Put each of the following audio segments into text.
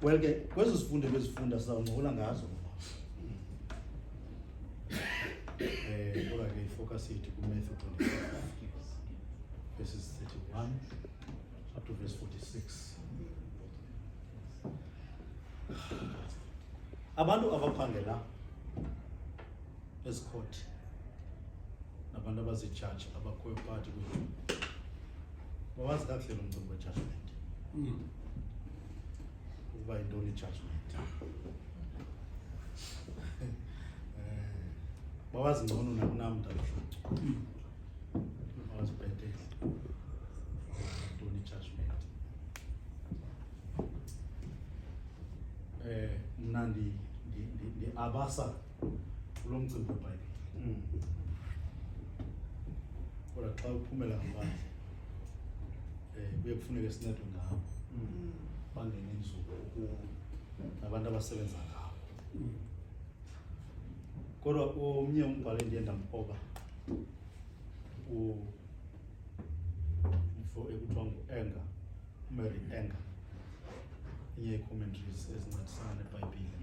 Well ke kwezo sifundo bezifunda sizawuncokola ngazo kodwa ke ifocus yethu kuMatthew 25 verses 31 up to verse 46. Abantu abaphangela esikhothi nabantu abazi-judge abakhoyo phakathi kwethu bawazi kakuhle lo mcimbi we-judgment. Ukuba yintoni i-judgment? Bawazi ngcono nakunam mntakwethu. Bawazi bhetele yintoni i-judgment. Mna ndi-abasa kulo mcimbi weBhayibhile. Kodwa xa uphumela ngaphandle kuye kufuneke sincedwe ngabo bangene insuku nabantu abasebenza ngabo. Kodwa omnye umbhali endiye ndamkoba ekuthiwa ngu-Enger, uMary Enger, enye ii-commentaries ezincedisana neBhayibhile.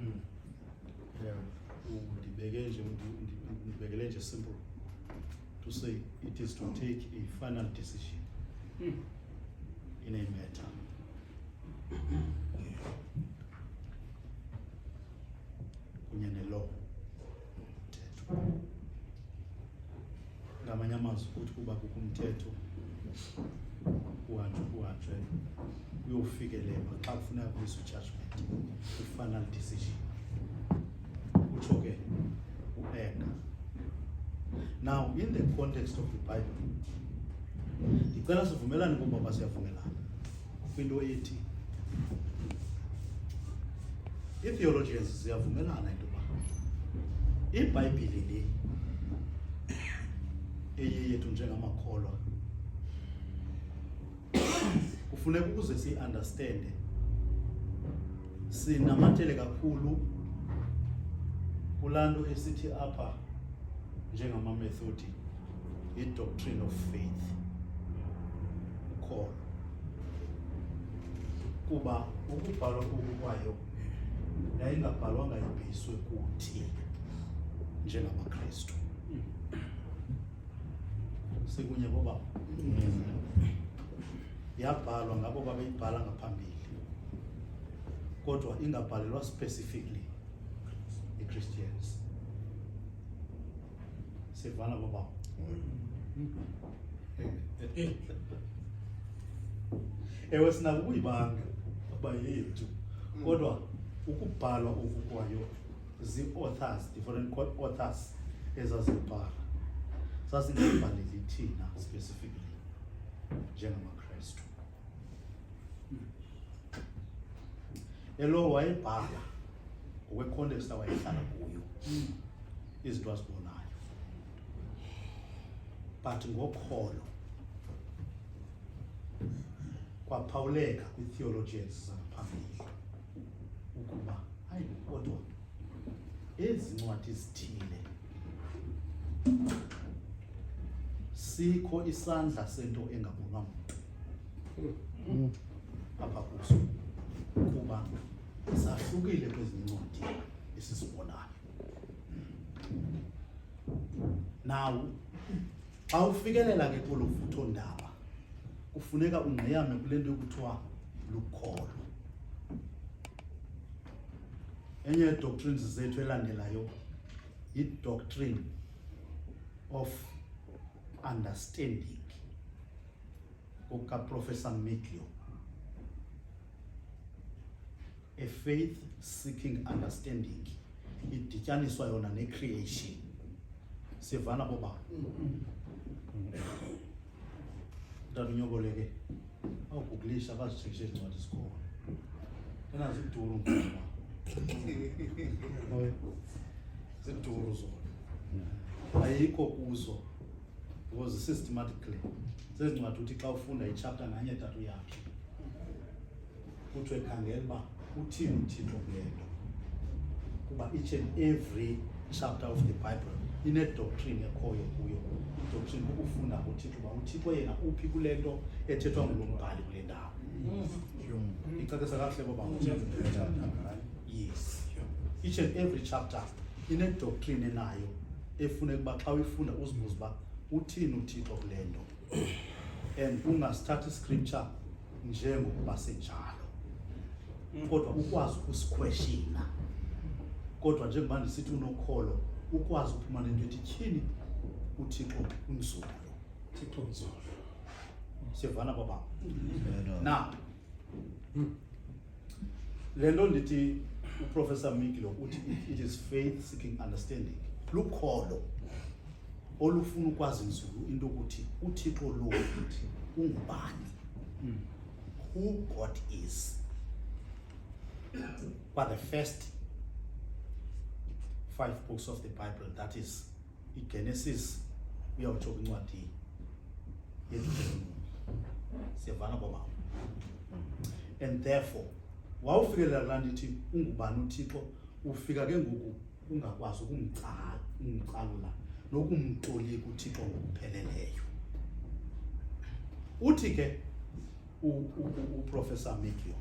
Ndibekele nje simple to say it is to take a final decision in a matter. Kunye ne-law, umthetho. Ngamanye amazwi ukuthi kuba kukho umthetho kuhanjwe uyofikelela xa kufuneka kuyiswe judgment, i-final decision. Utsho ke u-Enger. Now, in the context of the Bible, ndicela sivumelane ngoba siyavumelana kwinto ethi i-theologians ziyavumelana into yoba iBhayibhile le eyethu njengamakholwa kufuneka ukuze siyi-understande sinamathele kakhulu kulaa nto esithi apha njengama-methodi i-doctrine of faith, ukholo. Kuba ukubhalwa kwayo yayingabhalwanga ibheyiswe kuthi njengamaKristu. Sikunye boba yabhalwa ngabo babeyibhala ngaphambili, kodwa ingabhalelwa specifically i-Christians. Sivana baba. Ewe sinako ukuyibanga abayethu, kodwa ukubhalwa oku kwayo zii-authors, different authors ezazibhala, sasingabhaleli thina specifically njengamaKristu. Elo wayebhala ngokwe-context awayehlala kuyo izinto azibonayo, but ngokholo kwaphawuleka kwi-theologians zangaphambili ukuba hayi kodwa ezi ncwadi zithile sikho isandla sento engabonwa mntu apha kuso, kuba zahlukile kwezinye incwadi esisibonayo. Now xa ufikelela ke kulo vuthondaba kufuneka ungqeyame kule nto yokuthiwa lukholo. Enye doctrines zethu elandelayo yi-doctrine of understanding kukaProfessor Miglio, a faith seeking understanding, idityaniswa yona ne-creation. Sivana boba ndadunyogoleke awuguglisha abazitshekishe ezincwadi zikhona enazo iduru ngoba ziduru zona ayikho kuzo because systematically sezincwadi uthi xa ufunda ichapter nganye tatu yakhe kuthiwe khangela uba uthini uThixo kule nto, kuba each and every chapter of the Bible ine-doctrine ekhoyo kuyo. I-doctrine kukufunda ngoThixo uba uThixo yena uphi kule nto ethethwa ngulo mbhali kule ndawo. ngicacisa kahle ngoba yes, each and every chapter ine doctrine enayo efuna kuba xa uyifunda uzibuze ba uthini uThixo kulento and ungasithatha iscripture njengokuba senjalo kodwa ukwazi ukusiquestiona kodwa njengoba ndisithi unokholo ukwazi ukuphuma nento ethi tyhini uThixo unzulu Thixo unzulu sivana baba na lento ndithi uprofessor Mikilo uthi it is faith seeking understanding lukholo olufuna ukwazi nzulu into ukuthi uThixo lo ungubani who God is. But the first 5 books of the Bible, that is Genesis, we are talking about and therefore wawufikelela la ndithi ungubani uThixo ufika ke ngoku ungakwazi ukumcalula nokumtolika uThixo ngokupheleleyo. Uthi ke uprofessor Mikio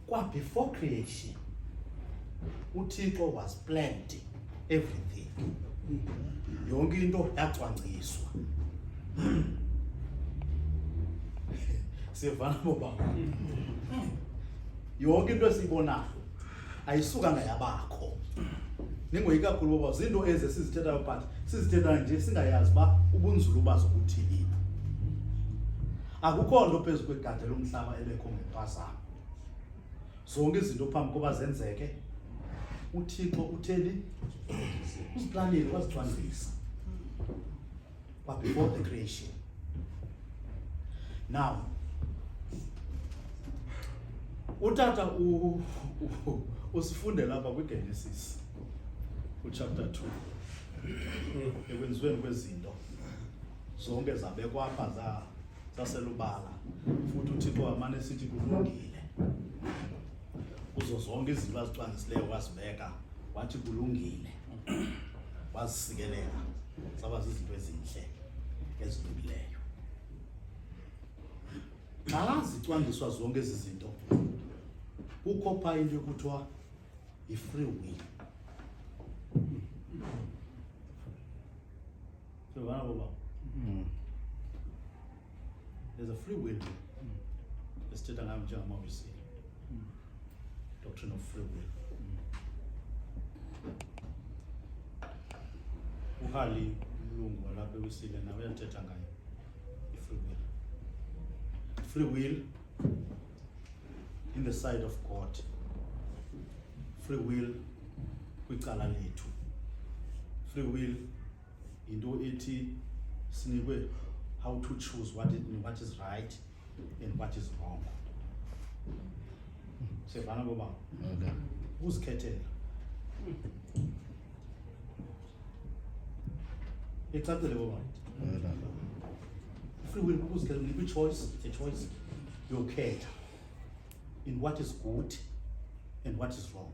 kwa before creation uThixo was planned everything. Yonke into yacwangciswa. Sivana baba. Yonke into esibonayo ayisuka ngayabakho. Ningoyi kakhulu baba zinto eze sizithethayo but sizithetha nje singayazi ba ubunzulu bazo kuthini. Akukho nto phezulu kwegada lomhlaba ebekho ngempazamo. Zonke izinto phambi koba zenzeke uThixo utheni usiplanile wasicwangcisa but before the creation. Now utata usifunde lapha kwiGenesis chapter 2 ekwenziweni kwezinto zonke zabekwa apha zaselubala futhi uThixo wamane sithi kulungile kuzo zonke izinto azicwangcisileyo wasibeka wathi kulungile wasikelela saba izinto ezinhle ezilungileyo. Nazicwangciswa zonke ezi zinto kukho pha into ekuthiwa i-free will. There's a free will. Esithetha ngayo njengamawisi. Doctrine of free will. Uhali ulungu lapha ewisile nawe uyathetha ngayo i-free will. Free will in the sight of God. Free will kwicala lethu. Free will into ethi sinikwe how to choose what is right and what is wrong. Sevana baba. Okay. Uzikhethela. Exactly baba. Free will uzikhethela which choice? It's a choice. You care in what is good and what is wrong.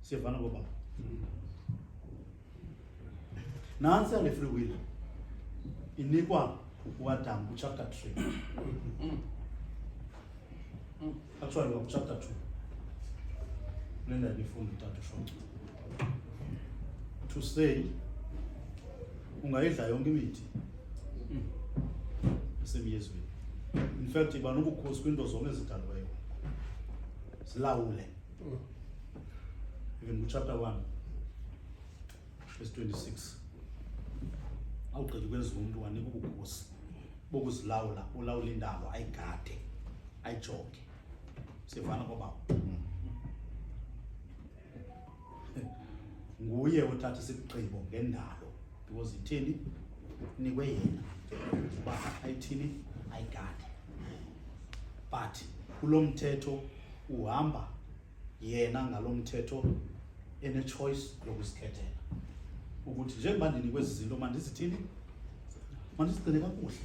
Sevana baba. Nansi le free will inikwa uAdam chapter 3. Actually chapter 2. Lenda nifunda uthathu short. To say ungayidla yonke imithi semiyezweni. In fact iba nobukhosi kwinto zonke ezidalwayo. Silawule. Even chapter 1 verse 26. Awuqedwe kwenza umuntu wanika ubukhosi bokuzilawula ulawula indalo ayigade ayijoke. Sivana baba. Nguye othatha isigqibo ngendalo because ithini nikwe yena uba ayithini ayigade. But kulomthetho uhamba yena ngalomthetho ene choice yokusikhethela ukuthi njengoba ndinikwe izinto mandizithini mandizigcine kakuhle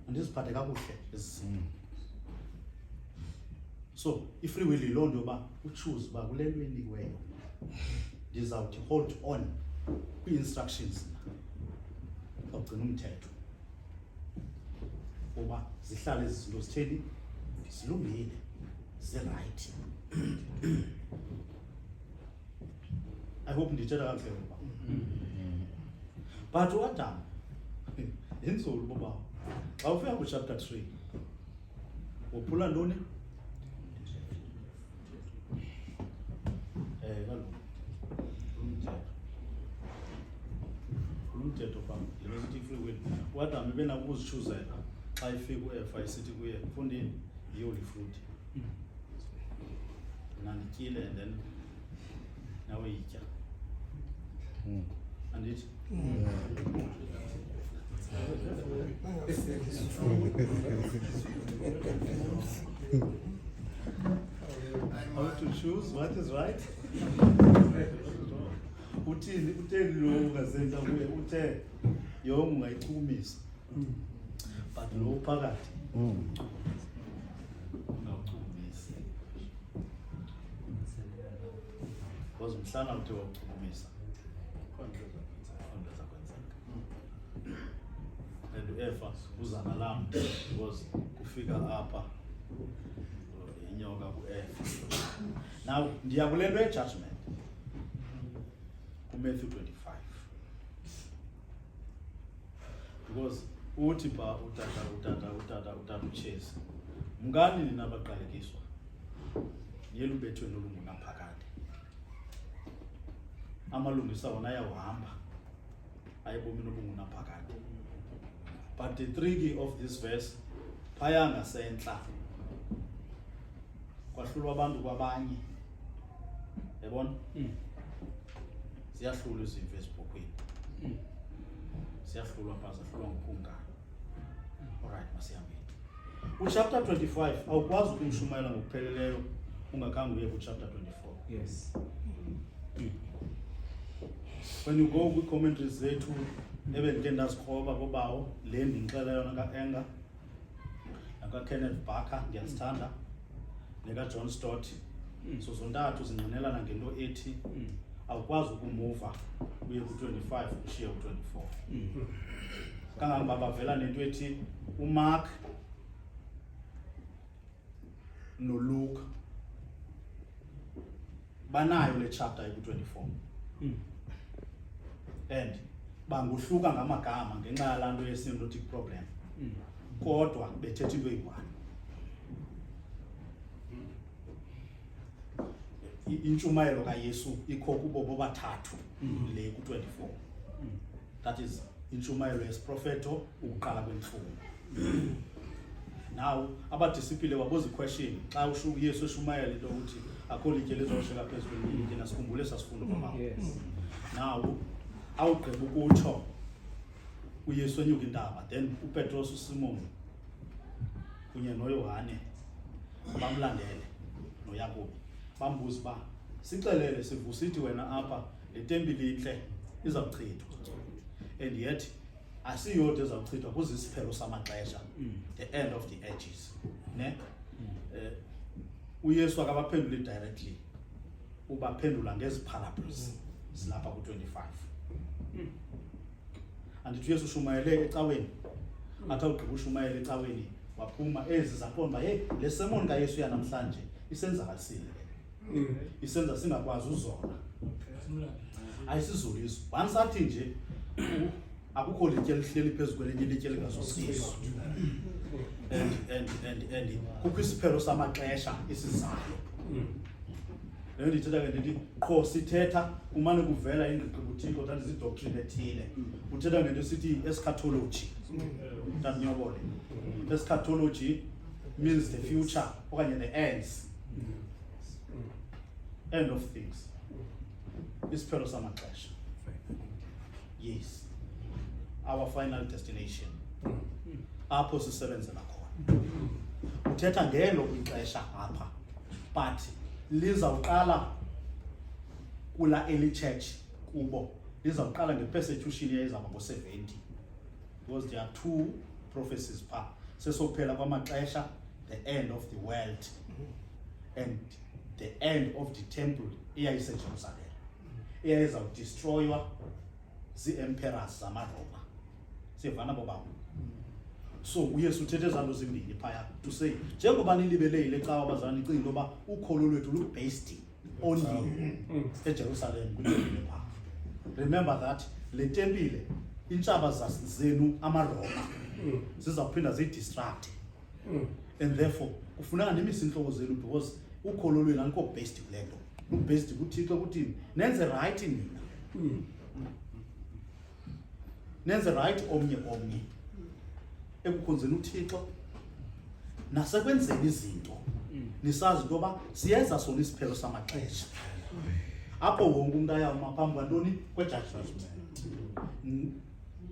mandiziphathe kakuhle ezizinto. So i-free will ilonto yoba uchoose ba kulento enikweyo ndizawuthi hold on kwi-instructions awugcina umthetho uba zihlale izinto zitheni zilungile right. I hope ndithetha kakuhle ngoba but uAdam inzulu boba xa ufika ku chapter 3 uphula ntoni kaloku umthetho pha yesithi free will uAdam ebena ukuzichuzela xa ifika uEva isithi kuye mfundini yiyoli fruit nandityile and then nawe yitya andithi how to choose what is right. Utheni lo ungazenza kuye uthe yonke ungayichumisa but lo phakathi ungawuchumisa because mhlana uthe wawuchumisa khona zakwenzeka and uEva uzana lam because kufika apha inyoka kuEva. Now ndiyabulelwe judgment Matthew 25 because uthi ba utata uchase mngani nina baqalekiswa yelu bethwe nolungunaphakade amalungisa wona ayahamba ayebomi nobungunaphakade but the tricky of this verse phaya ngasentla kwahlulwa abantu kwabanye yabona siyahlulwa izimvu ezibokhweni siyahlulwa pha sahlulwa ngophungana. Alright masiyambeni uchapter 25 awukwazi ukumshumayela ngokupheleleyo ungakhange uye kuchapter 24. Yes. When you go with commentaries zethu ebendike ndazikroba kobawo le ndinixela yona kaEnga nakaKenneth Barker ndiyazithanda nekaJohn Stott so zontathu zingqinelana ngento ethi awukwazi ukumuva uye ku-25 ushiye ku-24 kangangoba bavela nento ethi uMark noLuke banayo le chapter ku-24 and banguhluka ngamagama ngenxa yalanto ye-semiotic problem kodwa bethetha into eyi-one. Intshumayelo kaYesu ikho kubo bobathathu le ku-24 that is intshumayelo yesiprofeto ukuqala kwentlungu. Now abadisipile babuza iquestion xa uYesu eshumayela into ukuthi akho litye lizoshiyeka phezu kwelitye nasikhumbule sasifundo kwamawo. Now awugqiba ukutsho uYesu enyuka intaba then uPetros uSimon kunye noYohane bamlandele noYakobi bambuza ba sixelele sivusithi wena apha le tempile inhle izawuchithwa and yet asiyode ezawuchithwa kuzisiphelo samaxesha the end of the ages ne uYesu akabaphenduli directly ubaphendula ngezi parables silapha ku-25 andithi uYesu ushumayele ecaweni athi awugqiba ushumayele ecaweni waphuma ezi zaqonda hey le sermon kaYesu yanamhlanje isenzakalisile isenza singakwazi uzona ayisizulisa once athi nje akukho litye lihleli phezu kwelinye litye lingazosiso and kukho isiphelo samaxesha isizayo le ndithetha ke ndithi qho sithetha kumane kuvela ingqiqo kuthixo that is idoctrine ethile uthetha ngento sithi eschatology ntaniyobole eschatology means the future okanye the end of things isiphelo samaxesha. Yes, our final destination apho sisebenzela khona uthetha ngelo ixesha apha but lizawuqala kula early church kubo lizawuqala ngepersecution eyayizaba ngo-70 because there are two prophecies pha sesokuphela kwamaxesha the end of the world and the end of the temple eyayiseJerusalem eyayizawudestroywa zii-emperors zamaroma sivana bobabo So uyesu uthethe ezanto zimbini phaya to say njengoba nilibeleyile xa abazalwane nicinga into yoba ukholo lwethu lu-based only eJerusalem kwitempile phaa. Remember that le tempile intshaba zenu amaroma zizawuphinda ziyidistract and therefore kufuneka nimise intloko zenu because ukholo lwenu alikho based kule nto, lu-based kuthixo kuthini nenze right nina nenze right omnye ekukhonzeni uthixo nasekwenzeni izinto nisazi into yoba siyeza sona isiphelo samaxesha apho wonke umntu ayawuma phambi kwantoni kwejudgment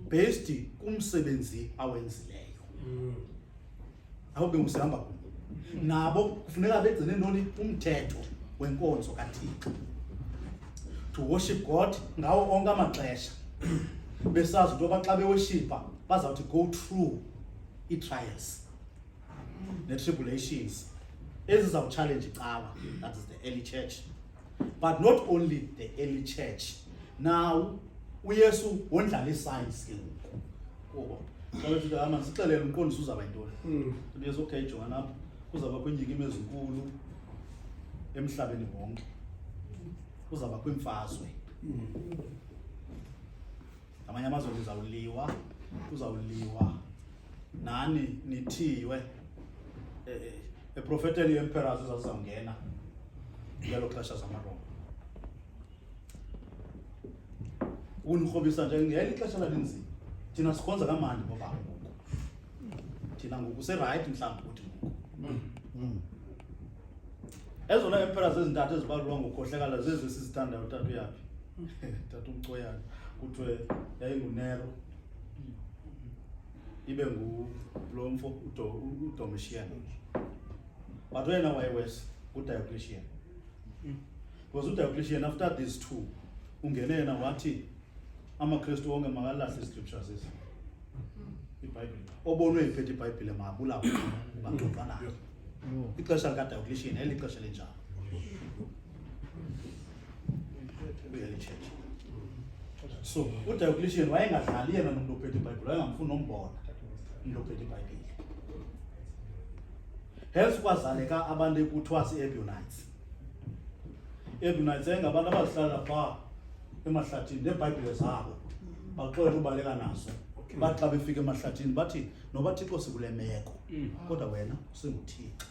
based kumsebenzi awenzileyo. Awube usihamba kunye nabo kufuneka begcine ntoni umthetho wenkonzo kaThixo to worship God ngawo onke amaxesha besazi into yoba xa beworshipa bazawuthi go through i-trials ne-tribulations ezizawuchallenge icawa, that is the early church. But not only the early church, now uyesu wondlala i-signs ke ngoku xa besithi ama sixelele umqondisi uzawuba yintoni uyesu okay jonga apha kuzawuba kwiinyikima ezinkulu emhlabeni wonke, kuzawuba kwimfazwe ngamanye amazwe kuzawuliwa nani nithiywe eprofeteni emperors ezazizawungena ngelo xesha zamaroma unikrobisa nje ngeli xesha lalinzima thina sikhonza kamandi ngoba ngoku thina ngoku se-right mhlawumbi kuthi ngoku ezona emperors ezintathu ezibalulwa ngokhohlekala zezi sizithandayo tata uyaphi tata uMcoyana kuthiwe yayinguNero ibe ngulo mfo uDomitian but wena wayewes uDiocletian because uDiocletian after these two ungene yena wathi amaKristu wonke makalahle iscriptures ezi iBhayibhile obonwe iphethe iBhayibhile mabulawa baxoxa nayo ixesha likaDiocletian elixesha lenjalo early church. So uDiocletian wayengadlali yena nomuntu ophethe iBhayibhile, wayengamfuni nombona umuntu ophethe iBhayibhile. Hence kwazaleka abantu ekuthiwa si-Ebionites. Ebionites engabantu abazihlala phaa emahlathini neeBhayibhile zabo baxolela ubaleka nazo. Bathi xa befika emahlathini bathi noba Thixo sikule meko kodwa wena usenguThixo.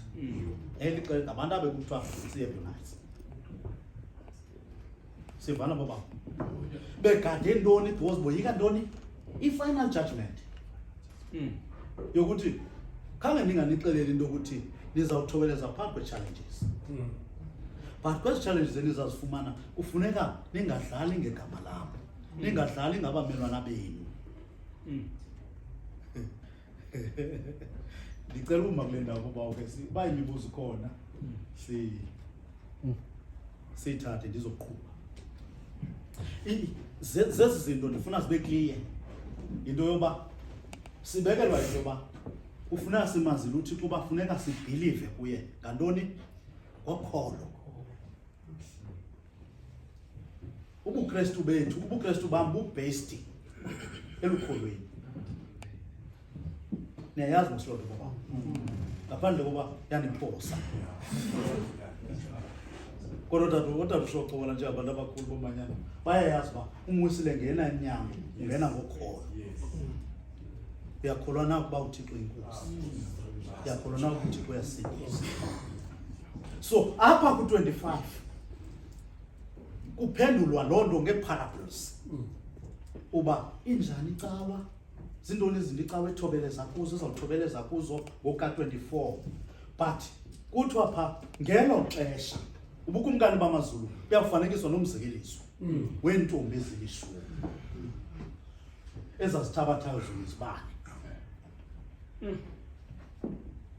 Elixesha ngabantu abekuthiwa si-Ebionites. Sivana baba begade ntoni because boyika ntoni i-final judgment yokuthi khange ninganixeleli into yokuthi nizawuthobeleza phakathi kwe-challenges but kwezi challenges enizazifumana kufuneka ningadlali ngegama lam, ningadlali ngabamelwana benu. Ndicela uma kule ndawo kuba uke bayimibuzo khona siyithathe ndizoqhuba zezi zinto ndifuna zibe clear into yoba sibekelwa into yoba ufuneka simazile uThixo uba funeka sibhilive kuye ngantoni ngokholo. UbuKristu bethu ubuKristu bam bu-based elukholweni niyayazi mosilodo baba ngaphandle koba yaniphosa kodwa ushoxola nje abantu abakhulu bomanyana bayayazi uba umwisile ngena emnyango ungena ngokholo. Uyakholwa na ukuba uThixo inkosi, uyakholwa na ukuthi uThixo uyasindisa. So apha ku-25 kuphendulwa loo nto ngee-parables uba injani icawa, zintoni izinto icawa ethobeleza kuzo, ezawuthobeleza kuzo ngoka-24. But kuthiwa phaa ngelo xesha ubukumkani bamazulu buyakufanekiswa nomzekeliso weentombi ezilishumi ezazithabathayo zibane.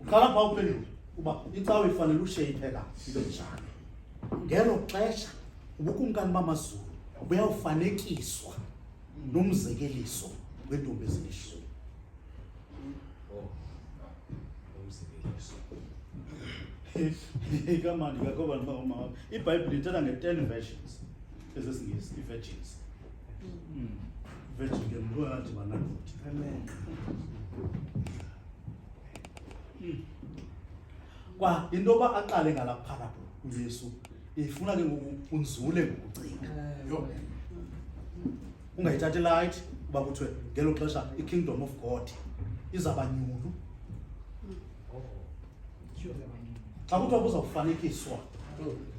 Uqala phaa uphendule uba icawa ifanele ushayipheka ibe njani. Ngelo xesha ubukumkani bamazulu buyawufanekiswa nomzekeliso weentombi ezilishumi. Ikamandi ngakho bantu bangomama iBhayibhile ithetha nge-10 versions ezesingesi, i-virgins. Virgin ke mntu adibana nothi. Amen. Kwa into yoba aqale ngala parable uYesu ifuna ke ngoku unzule ngokucinga. Ungayithathi light kuba kuthiwe ngelo xesha i-kingdom of God izaba nyulu. Xa kuthiwa kuzawufanekiswa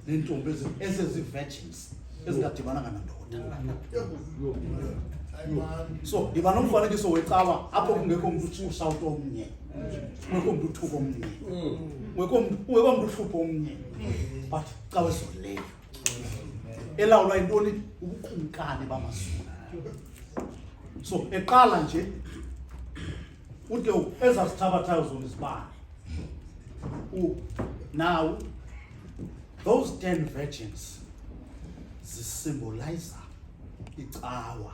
neentombi ezizi-virgins ezingadibananga nandoda. So iba nomfanekiso wecawa apho kungekho mntu ushawuta omnye, kungekho mntu uthuka omnye, kungekho mntu uhlupha omnye, but cawa ezolileyo elawulwa yintoni? Ubukumkani bamazulu. So eqala nje uthi ezazithabathayo zona izibane. Now those 10 virgins zisymbolize icawa.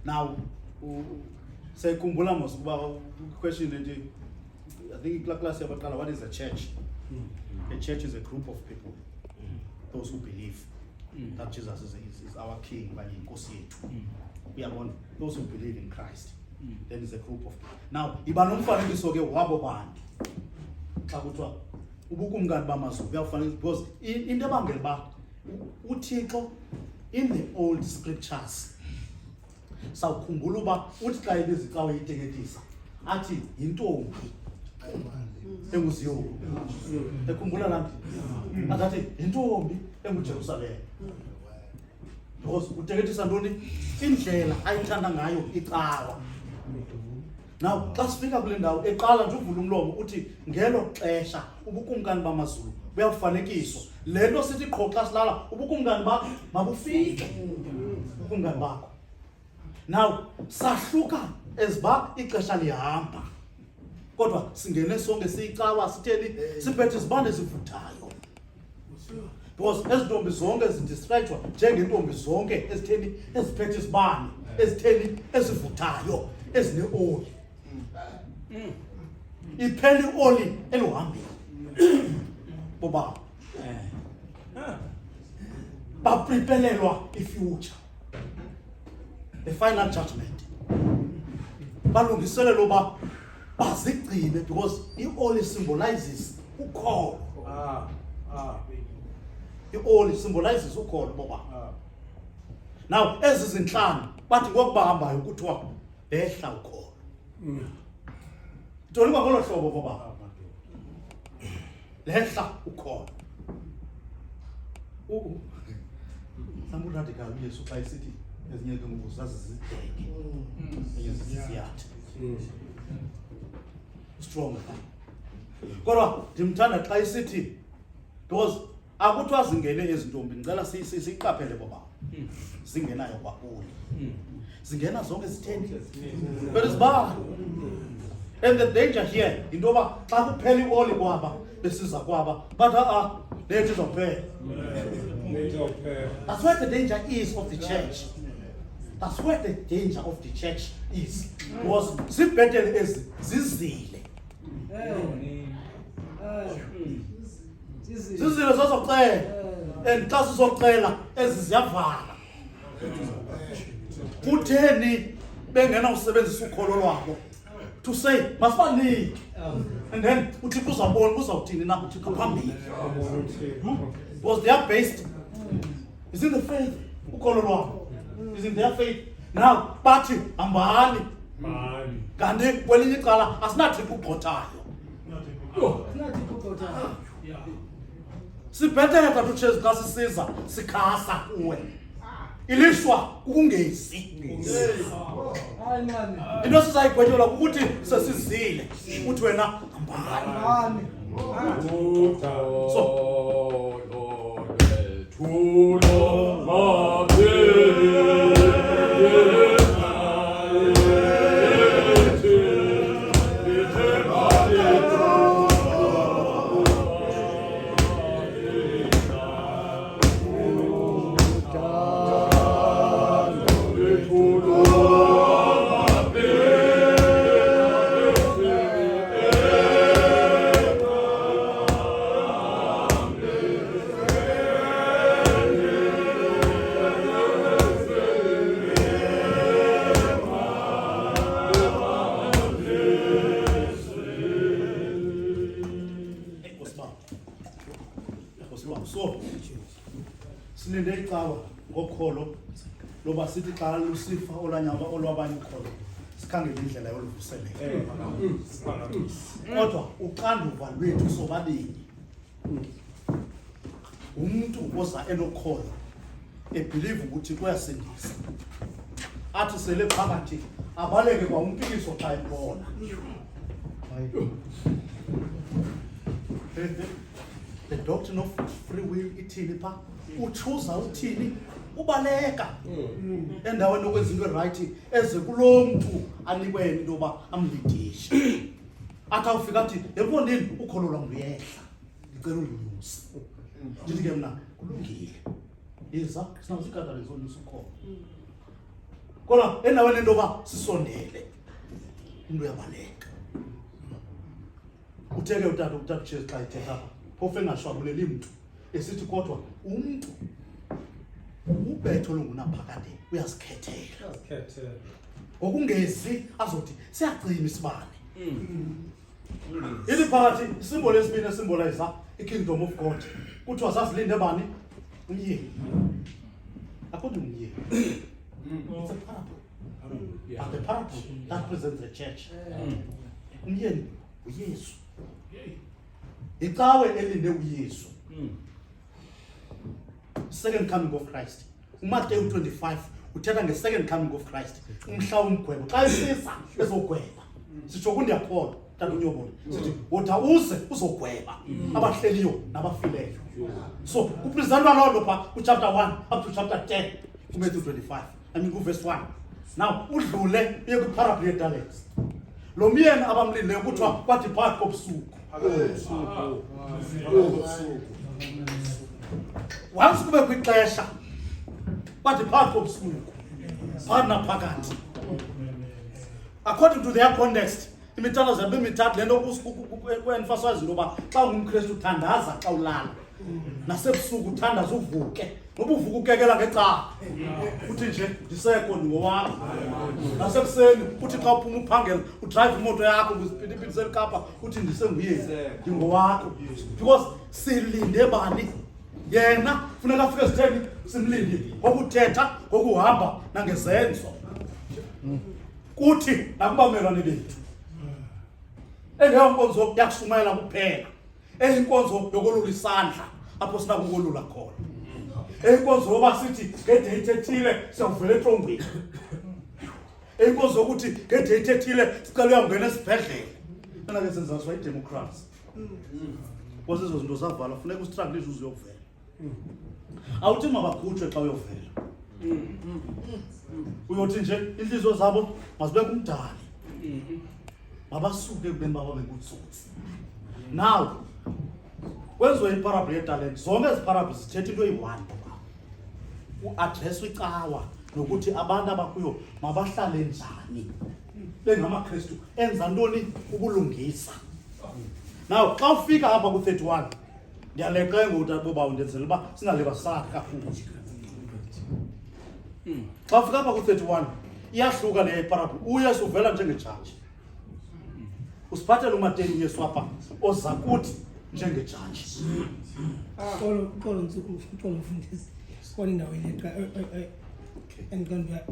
Now sayikhumbula mos ukuba question nje, I think la class yabaqala, what is a church? A church is a group of people, those who believe that Jesus is our king, but inkosi yethu. Uyabona, those who believe in Christ. Then is a group of people. Now iba nomfanekiso ke wabo bantu xa kuthiwa ubukumkani bamazulu buyafanele, because into ebangela ba uThixo in the old scriptures sawukhumbula uba uthi xa ebiza icawa eyiteketisa athi yintombi enguZiyoni. Ekhumbula laa nto athi yintombi enguJerusalem, because uteketisa ntoni? Indlela ayithanda ngayo icawa. Now xa sifika kule ndawo eqala nje uvula umlomo uthi ngelo xesha ubukumkani bamazulu buyafanekiswa. Le nto sithi qho xa silala ubukumkani bakho mabufike, ubukumkani bakho. Now sahluka eziba ixesha lihamba, kodwa singene sonke siyicawa sitheni siphethe izibane ezivuthayo, because ezintombi zonke zidescribedwa njengentombi zonke ezitheni eziphethe izibane ezitheni ezivuthayo ezine-oli. Iphela i-oli eluhambeni bobaba baprepelelwa ifuture, the final judgment. Balungiselelwa uba bazigcine, because i-oli symbolizes ukholo. I-oli symbolizes ukholo bobaba. Now ezi zintlanu bathi ngokubahambayo kuthiwa behla ukholo. Ntoni kwa ngolo hlobo bobaba? Lehla ukholo. Some radical uYesu xa esithi ezinye ke ngoku zazizideke, ezinye ziziyatha. Strong. Kodwa ndimthanda xa esithi, because akuthiwa zingene ezintombi, ngicela siyiqaphele bobaba, zingenayo kwa-oli, zingena zonke zitheni, but izibane. And the danger here into yoba xa kuphela i-oli kwaba besiza kwaba, but lethu izophela. That's where the danger is of the church. That's where the danger of the church is. Because zibhetele ezi zizile. Zizile zozoxela. And xa sizoxela ezi ziyavala. Kutheni bengena usebenzisa ukholo lwabo to say masibanike, and then uThixo uzabona uzawuthini na phambili, because they are based is in the faith. Ukholo lwabo is in their faith. Now bathi hambani, kanti kwelinye icala asinaThixo ugqothayo. Sibhetele xa utshezi xa sisiza sikhasa kuwe, ilishwa kukungezi. Into sizayigwetyelwa kukuthi sesizile uthi wena hambani. So So silinde icawa ngokholo loba sithi xa lusifa olanyama olwabanye ukholo sikhangele indlela yoluvuseleka. Kodwa uxanduva lwethu sobabili umuntu oza enokholo ebelieve ukuthi kuyasindisa athi sele phakathi abaleke kwa umpikiso xa ebona. The doctrine of free will ithini pha uchoose uthini ubaleka endaweni okwenza into right eze kulo muntu anikwe into yoba amlidishe athi awufika athi yabonini ukholo lwam luyehla ngicela ulinyuse ndithi ke mna kulungile yiza sinazikhathalele zonyusa ukholo kodwa endaweni into yoba sisondele into uyabaleka utheke utata uJesu xa ethetha apha phofu engashwabuleli mntu esithi kodwa umntu ubetho olungunaphakade uyasikhethela ngokungezi azothi siyacima isibane ili phakathi isimbolo esibini esimbolize i-kingdom of God kuthiwa sasilinde bani umyeni akhona umyeni. It's a parable. And the parable that presents the church. Umyeni uYesu icawe elinde uYesu. Second coming of Christ. Matthew 25 uthetha nge-second coming of Christ. Umhla umgwebo xa isisa ezogweba sitsho kundiyakholwa tata unyobona sithi wotha uze uzogweba abahleliyo nabafileyo. So kupresentwa loo nto pha kuchapter 1 up to chapter 10 kuMatthew 25 kuverse 1. Now udlule uye kwiparable yetalents lo myeni abamlindileyo kuthiwa kwathi phakathi kobusuku. Once kube kwixesha kwathi phakathi kobusuku phakathi naphakathi according to their context imithandazo zabo imithathu le nto kwenfaswazi into yoba xa ungumKrestu uthandaza xa ulala nasebusuku uthandaza uvuke ngoba uvuke ukekela ngecala uthi nje ndiseko ndingowakho nasekuseni uthi xa uphuma uphangela udrive imoto yakho kwiziphithiphithi selikapa uthi ndisenguyeni ndingowakho because silinde bani yena funeka afike esitheni simlinde ngokuthetha ngokuhamba nangezenzo kuthi nakubamelwane bethu engeyonkonzo yakushumayela kuphela eyinkonzo yokolula isandla apho sinakukolula khona eyinkonzo yoba sithi ngedate ethile siyavela etrongweni eyinkonzo yokuthi ngedate ethile sicela uyangena esibhedlele funa ke senza swa idemocracy because izo zinto zavala funeka ustruggle uze uyovela awuthi mabakhutshwe xa uyovela uyothi nje inhliziyo zabo mazibeke umdali mabasuke kubeni baba bekutsotsi. Now kwenziwe iparable yetalent zonke ezi parable zithetha into eyi-one uaddresswe icawa nokuthi abantu abakuyo mabahlale njani bengamaKrestu enza ntoni ukulungisa. Now xa ufika apha ku-31 ndiyaleqe ngokuba undenzela uba singalibasaki kakhulu. Xa ufika apha ku-31 iyahluka le parable. uYesu uvela njengejaji usiphathele uMateyu uYesu apha oza kuthi njengejaji. Uxolo mfundisi khona indaweni endiqonda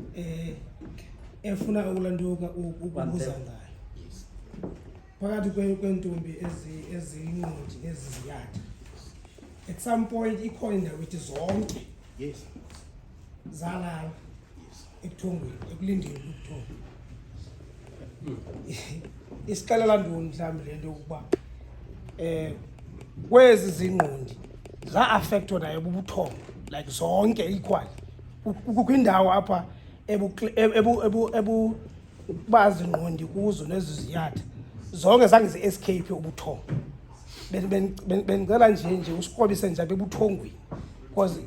efuna ukulanduka ukubuza ngayo phakathi kwentombi eziyinqodi neziziyada. At some point ikhona indawo ethi zonke zalala ebuthongweni ekulindeni ubuthongo. Isixelela ntoni mhlawumbi le nto yokuba kwezi zinqondi za-affectwa nayo bubuthongo like zonke equally kukho indawo apha bazinqondi kuzo nezi ziyada zonke zange zi-escape ubuthongo. Bendicela nje usikrobise nje apha ebuthongweni because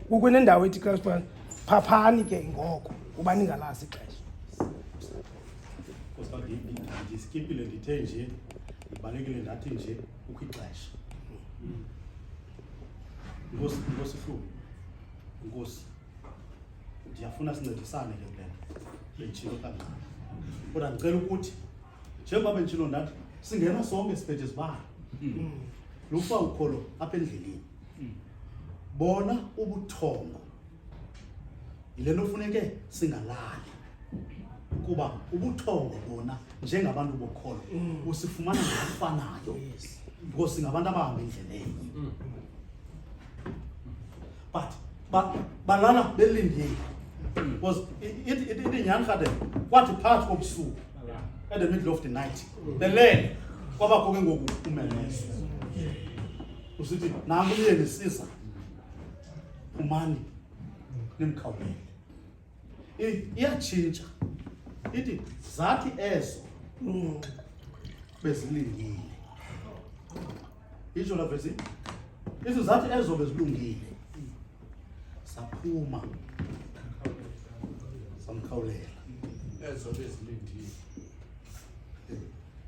kukho nendawo ethi xa phaphani ke ngoko uba ningalazi ixesha. Ndiskipile ndithe nje ndibalekile ndathi nje kukho ixesha. Inkosi Hlubi, Inkosi ndiyafuna sincedisane ke kule nto benditshilo kancane kodwa ndicela ukuthi njengoba benditshilo ndathi singena sonke siphethe izibane lufa ukholo apha endleleni bona ubuthongo yile nto funeke singalali kuba ubuthongo bona njengabantu bokholo usifumana ngokufanayo because singabantu abahamba endleleni but balala belindile because ithi nyani rhade kwathi phakathi kobusuku at the middle of the night belele kwabakho ke ngoku umelezo usithi nangu liye lisisa umani nimkhawulele iyatshintsha ithi zathi ezo bezilungile isho la vesi ithi zathi ezo bezilungile saphuma samkhawulela ezo bezilindile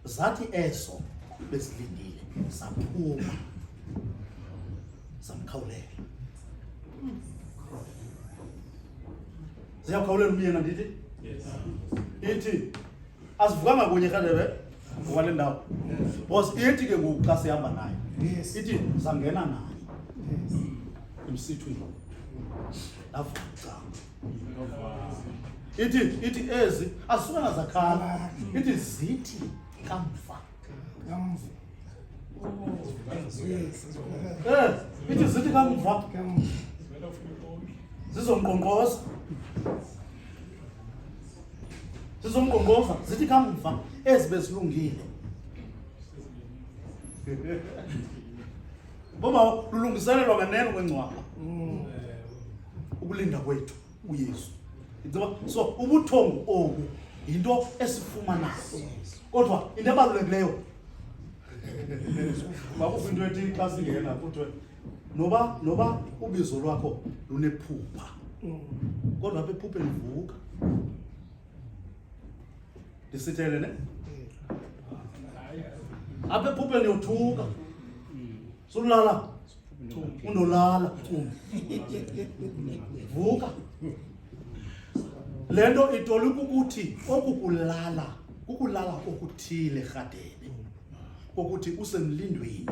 zathi ezo bezilindile saphuma samkhawulela ziyakhawulela umyena ndithi ithi asivukanga kunye kadebe ngokwale ndawo because ithi ke ngoku xa sihamba nayo ithi sangena nayo emsithweni lavuca ithi ezi asisukanga zakhala ithi zithi kamva ithi zithi kamva zizomqonqoza zithi kamva ezi bezilungile boba lulungiselelwa nganeno kwencwaba ukulinda kwethu uYesu so ubuthongo obu yinto esifumanayo kodwa into ebalulekileyo bakufika into ethi xa singena kuthiwe noba ubizo lwakho lunephupha kodwa apha ephupheni vuka ndisithele ne apha ephupheni yothuka sulala undolala vuka le nto itolika ukuthi kukulala okuthile rhadebe ukuthi usemlindweni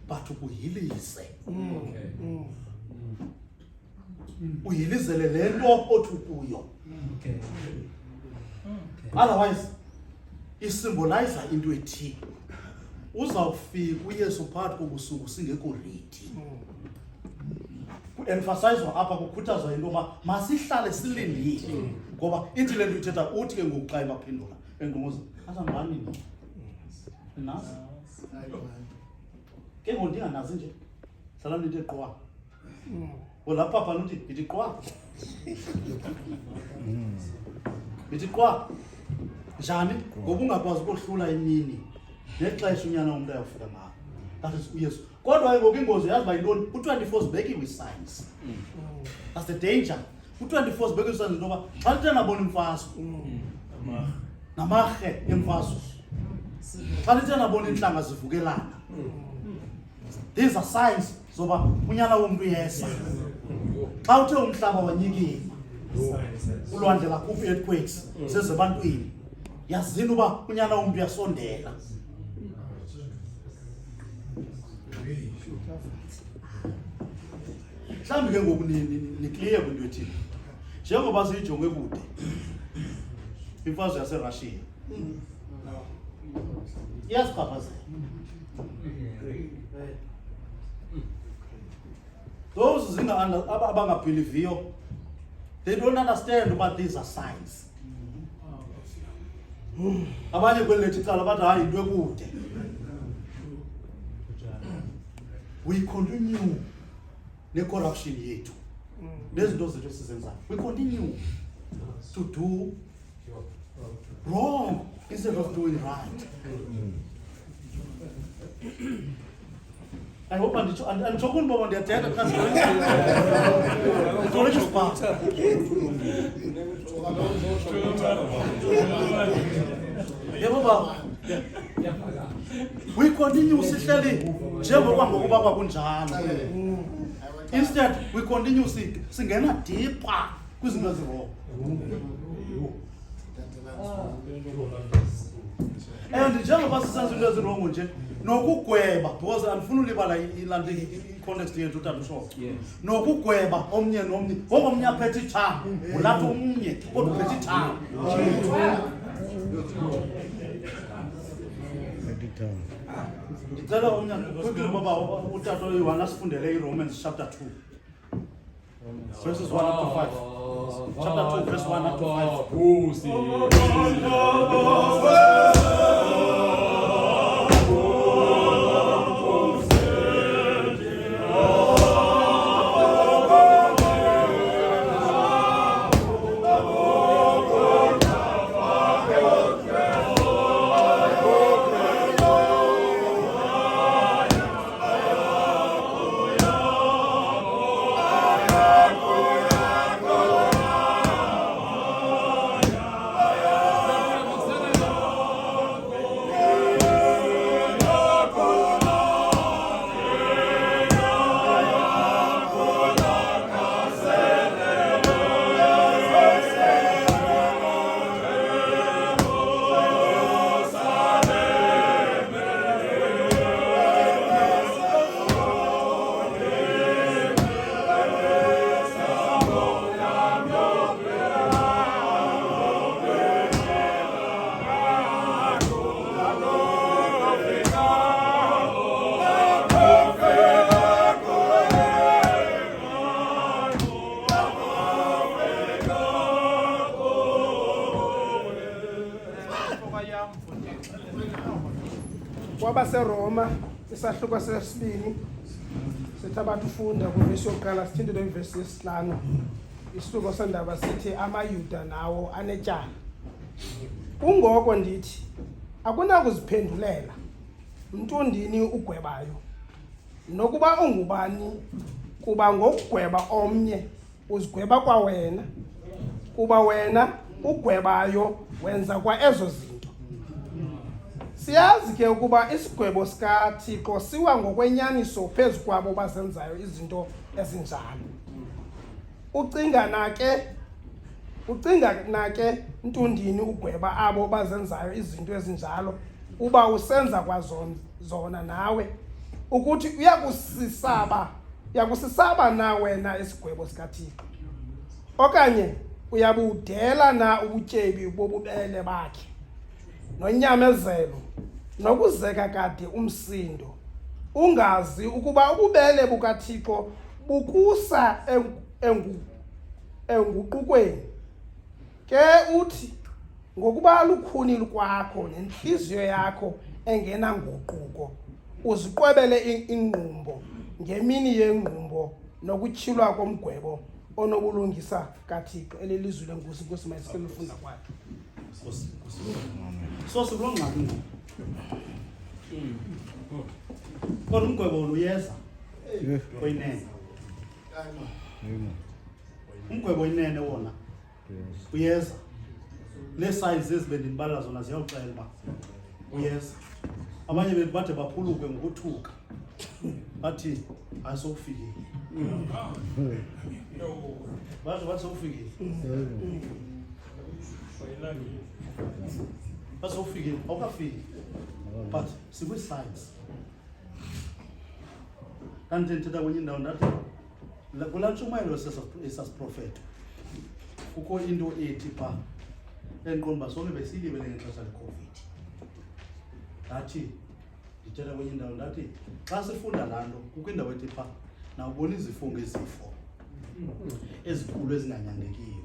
but ukuhilise uyilizele le nto othi kuyo otherwise isymbolize into ethi uzawufika uYesu phakathi kobusuku singekho ready ku-emphasizwa apha kukhuthazwa into yoba masihlale silindile ngoba ithi le nto ithetha uthi ke ngoku xa ibaphendula enqomoza azambani nazi ke ngoku ndinganazi nje hlala nto eqwa olapha phana uthi ndithi qwa ndithi qwa njani ngoba ungakwazi ukohlula imini nexesha unyana womntu ayawufika ngalo that is uYesu kodwa ngoku ingozi yazi uba yintoni u-24 sibeke with-signs that's the danger u-24 sibeke with-signs intoba xa lithe nabona imfazwe namarhe emfazwe xa lithe nabona intlanga zivukelana these are signs zoba unyana womntu uyeza xa uthe umhlaba wanyikima ulwandle lakhupha i-earthquakes sezebantwini yazini uba unyana womntu uyasondela mhlawumbi ke ngoku nikliye kwinto ethile njengoba siyijonge kude imfazwe yaseRussia iyasichaphazela those abangabhiliviyo they don't understand about these are signs abanye kweli lethu icala bathi hayi into ekude we continue ne-corruption yethu nezinto zethu esizenzayo we continue to do wrong instead of doing right. I hope I'm talking about the attack because we continue sihleli njengoba ngokuba kwakunjalo. Instead we continue singena deeper kwizinto eziro. And njengoba sisenza into ezirongo nje nokugweba because andifuna ulibala i-context yethu uTabushoko. Nokugweba omnye nomnye omnye aphethe ithanga ulapho omnye kodwa uphethe ithanga. Ngicela omnye quickly baba uTato uYohana sifundele iRomans chapter 2 verses 1 up to 5. Chapter 2 verse 1 up to wabaseRoma isahluko sesibini sithabatha ufunda kuvesi yokuqala sithinte ivesi yesihlanu isihluko sendaba sithi amayuda nawo anetyala. Kungoko ndithi akunakuziphendulela mntundini ugwebayo nokuba ungubani, kuba ngokugweba omnye uzigweba kwawena, kuba wena ugwebayo wenza kwa ezo zinto. Siyazi ke ukuba isigwebo sikaThixo siwa ngokwenyaniso phezu kwabo bazenzayo izinto ezinjalo. Ucinga nake ntundini ugweba abo bazenzayo izinto ezinjalo uba usenza kwazona nawe ukuthi uyakusisaba na wena isigwebo sikaThixo, okanye uyabudela na ubutyebi bobubele bakhe nonyamezelo nokuzeka kade umsindo, ungazi ukuba ububele bukaThixo bukusa enguqukweni. Ke uthi ngokuba lukhuni kwakho nenhliziyo yakho engenanguquko uziqwebele ingqumbo ngemini yengqumbo nokutyhilwa komgwebo onobulungisa kaThixo. Elelizwi lenkosi, Nkosi mayisike lifunda kwakhe. so sikulongqabi kodwa umgwebo uyeza oyinene. Umgwebo oyinene wona uyeza. Nee-signs ezibendibala zona ziyawuxela uba uyeza. Abanye bethu bade baphuluke ngokuthuka bathi ayisokufikile. Bathi sokufikile. Basofikile awukafiki but sikwi-signs. Kanti ndithetha kwenye indawo ndathi kulaa ntshumayelo esasiprofetha kukho into ethi phaa endiqonda uba sonke besiyilibele ngexesha leCOVID. Ndathi ndithetha kwenye indawo ndathi xa sifunda laa nto kukho indawo ethi phaa nawubona izifo ngezifo ezikhulu ezinganyangekiyo,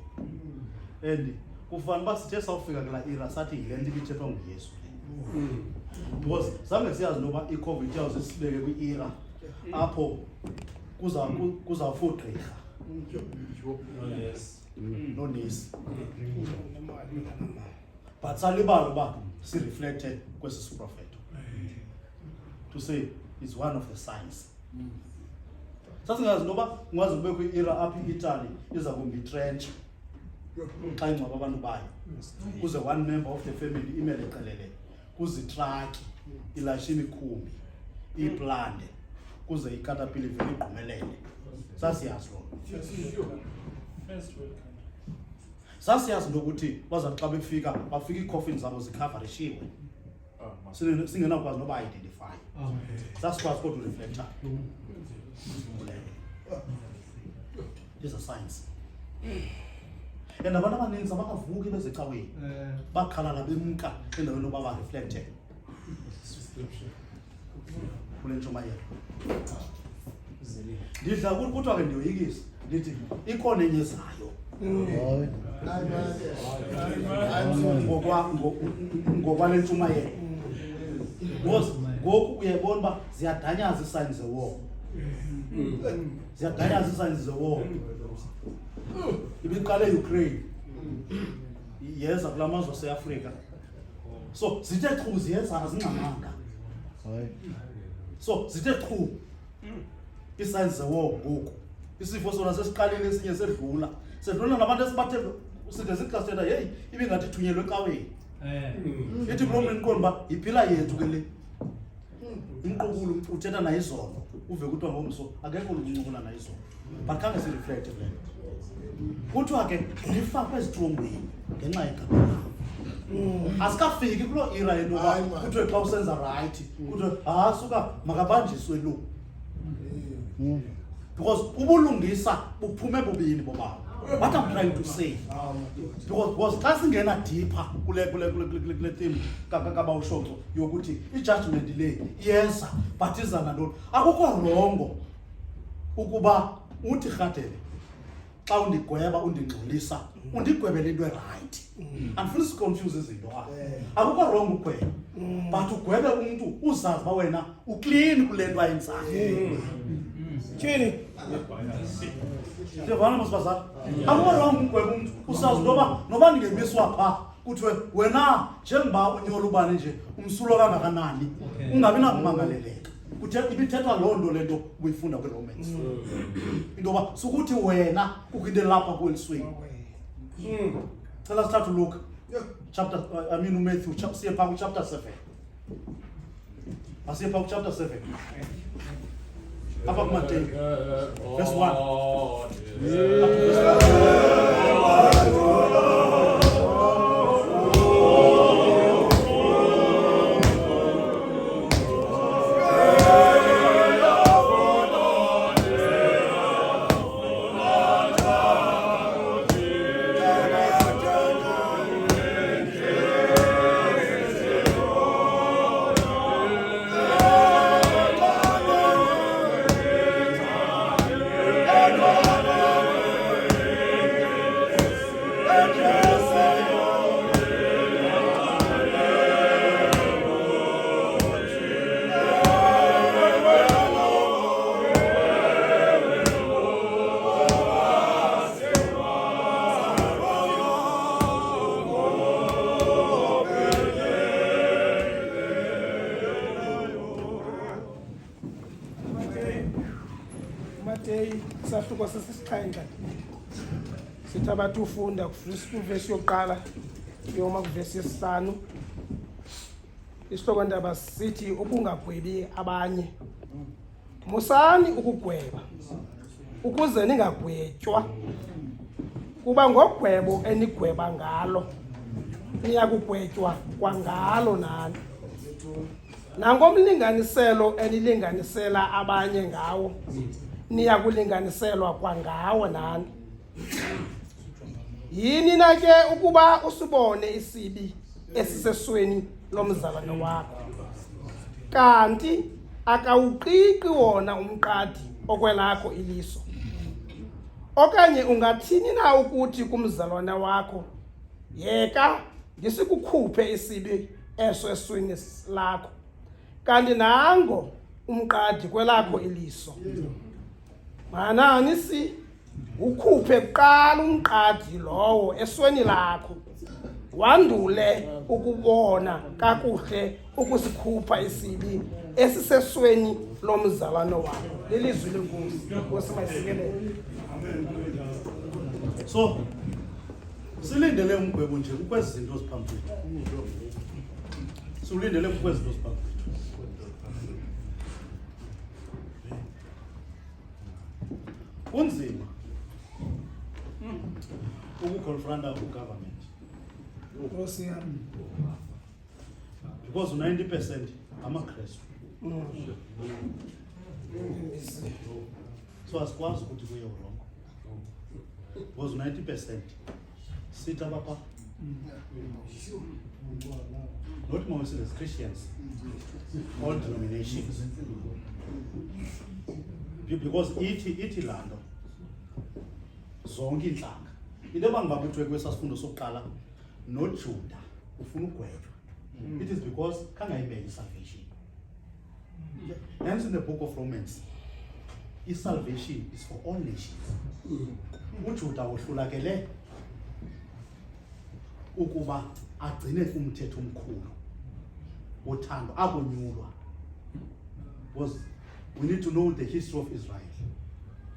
and kufanele uba sithe sawufika kulaa era sathi yile nto ibithethwa nguYesu le, because zange siyazi noba iCOVID iyawuze sibeke kwi-era apho kuzawufika ugqirha nonesi, but salibala uba sireflecte kwesi siprofeto to say it's one of the signs. Sasingazi noba ungaze ube kwi-era apho i-Italy iza kumbitrentsha xa ingcwaba abantu bayo, kuze one member of the family imele eqelele, kuze itraki ilayishe imikhumbi iyiplande, kuze ikatapile ivele igqumelele. Sasiyazi loo sasiyazi into ukuthi baza xa befika bafika iicoffin zabo zikhavarishiwe. singenakwazi noba identify sasikwazi kodwa reflector is a science and abantu abaninzi abakavuki bezecaweni bakhalala bemka endaweni yoba bareflecte kule ntshumayelo ndidla kuthiwa ke ndiyoyikisa ndithi ikhona enye ezayo ngokwale ntshumayelo ngoku uyayibona uba ziyadanyaza ii-signs ze-war ziyadanyaza ii-signs ze-war ibiqale eUkraine yeza kula mazwe aseAfrika so zithe chu ziyezana zingxamanga so zithe chu ii-signs ze-war ngoku isifo sona sesiqalile esinye sedlula nabantu esibathe side zixasela hey ibingathi ithunyelwe ecaweni ithi kulo mntu inkolo uba yiphila yethu ke le umqukulu uthetha naye izolo uve kuthiwa ngomso akekho luncuncula naye izolo but khange sireflecte kule kuthiwa ke ndifakwe ezitrongweni ngenxa yegama lam asikafiki kuloo era yenoba kuthiwe xa usenza right kuthiwe suka makabanjiswe lo because ubulungisa buphume bubini bobaba what I'm trying to say because xa singena deeper kule theme kabawushonco yokuthi i-judgment le iyeza but iza nantoni akukho rongo ukuba uthi rhatele xa undigweba undingxolisa undigwebele into right andifuni siconfuse izinto akukho wrong ugweba but ugwebe umuntu uzazi uba wena uclean kule nto ayenzayo tyhini ndivana mosibazana akukho wrong ugweba umuntu usazi noba ndingemiswa phaa kuthiwe wena njengoba unyola ubani nje umsulo kangakanani ungabi nakumangaleleka ibithethwa loo nto le nto ubuyifunda kwi-Romans into yoba sukuthi wena kukho into elapha kwelisweni cela sithatha uLuka chapter uMatthew siye phaa kuchapter 7 asiye phaa kuchapter 7 apha kuMateyu verse 1 up to verse 1 Sahluko sesixhenxe sithi abantu ufunda kuvesi yokuqala yoma kuvesi yesihlanu isihloko ndaba sithi ukungagwebi abanye musani ukugweba ukuze ningagwetywa kuba ngogwebo enigweba ngalo niyakugwetywa kwangalo nani nangomlinganiselo enilinganisela abanye ngawo niyakulinganiselwa kwangawo nani yini na ke ukuba usibone isibi esisesweni lomzalwane wakho kanti akawuqiqi wona umqadi okwelakho iliso okanye ungathini na ukuthi kumzalwane wakho yeka ngisikukhuphe isibi eso esweni lakho kanti nango umqadi kwelakho iliso manani si ukhuphe kuqala umqadi lowo esweni lakho wandule ukubona kakuhle ukusikhupha isibi esisesweni lomzalwane wakho lelizwi lenkosi osimayisikelele so silindele umgwebo nje ukwezi zinto ziphambili silindele ukwezi zinto ziphambili kunzima ukukonfronta ugovernment because 90% amaKristu. So asikwazi ukuthi kuye wrong. Because 90% sit abapha. Not more as Christians, all denominations. Because ithi lando zonke inhlanga. Into abangibabuthiwe kwesasifundo sokuqala noJuda ufuna ugwetshwa. It is because kangayibeki salvation. Hence in the book of Romans, salvation is for all nations. uJuda wohlulakele ukuba agcine umthetho omkhulu wothando abonyulwa. Because we need to know the history of Israel.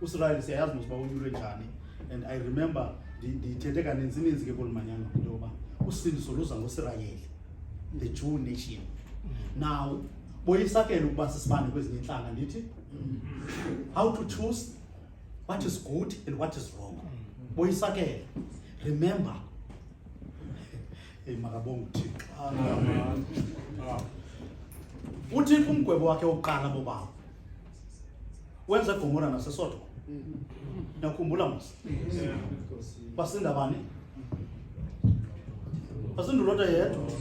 Israel siyayazi mos bawunyulwe njani, and I remember dithethe kaninzi ke kolumanyana ngoba usindiso luza ngoIsrael, the Jew nation. Now boyisakela ukuba sisibane kwezinye inhlanga ndithi how to choose what is good and what is wrong. Boyisakela, remember makabonga uThixo. Amen. uThixo umgwebo wakhe oqala bobaba wenza eGomora naseSodom. Nakhumbula mos basinda bani? Basinda uLot yedwa,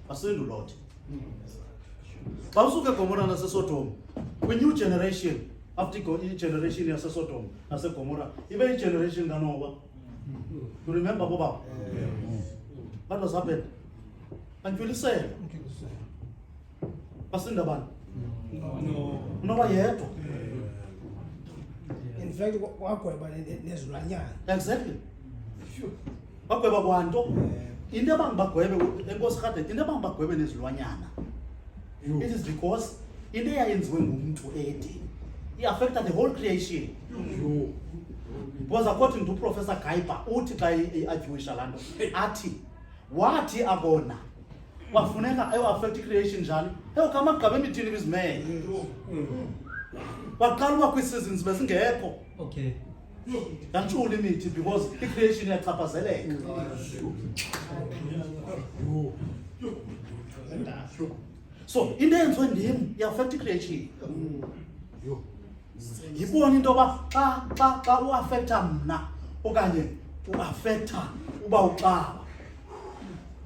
basinda uLot. Basuke eGomora naseSodom kwi-new generation. After generation yaseSodom naseGomora ibe generation kaNoah. You remember bobaba? What was happened? Bantwilisela. Basinda bani? Noah yedwa. In fact, wagweba nezilwanyana. Exactly. Bagweba kwanto. Into abangibagwebe enkosi kade, into abangibagwebe nezilwanyana. It is because into eyayenziwe ngumuntu eDen, it affected the whole creation. Because according to Professor Kuyper, uthi xa i-ajuisha lanto athi wathi abona wafuneka ayo-affect creation njani. Kamagqabi emithini bizimele waqala uba kwii-seasons bezingekho. Okay. Yantshula imithi because i-creation iyachaphazeleka. So into eyenziwe ndim i-affect i-creation. Yibona into yoba xa uaffecta mna okanye uaffecta uba uxaba.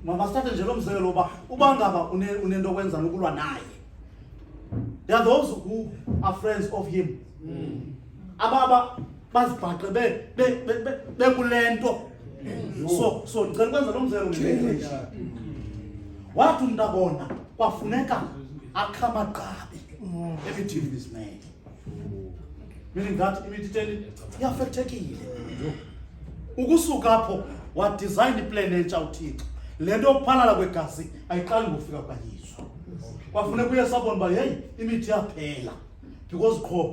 Masithathe nje lo mzekelo uba ngaba unento okwenza nokulwa naye. There are those who are friends of him. Ababa bazibhaqe bekulento. So ngicela ukwenza lo mzekelo ngeNglish. Wathi umuntu abona kwafuneka akha amagqabi emithini bizimele. Meaning that immediately iyaffectekile. Ukusuka apho wa design iplan entsha uThixo. Lento yokuphalala kwegazi ayiqali ngofika kwaYesu. Kwafuneka kuye sabona ba hey imithi yaphela because qho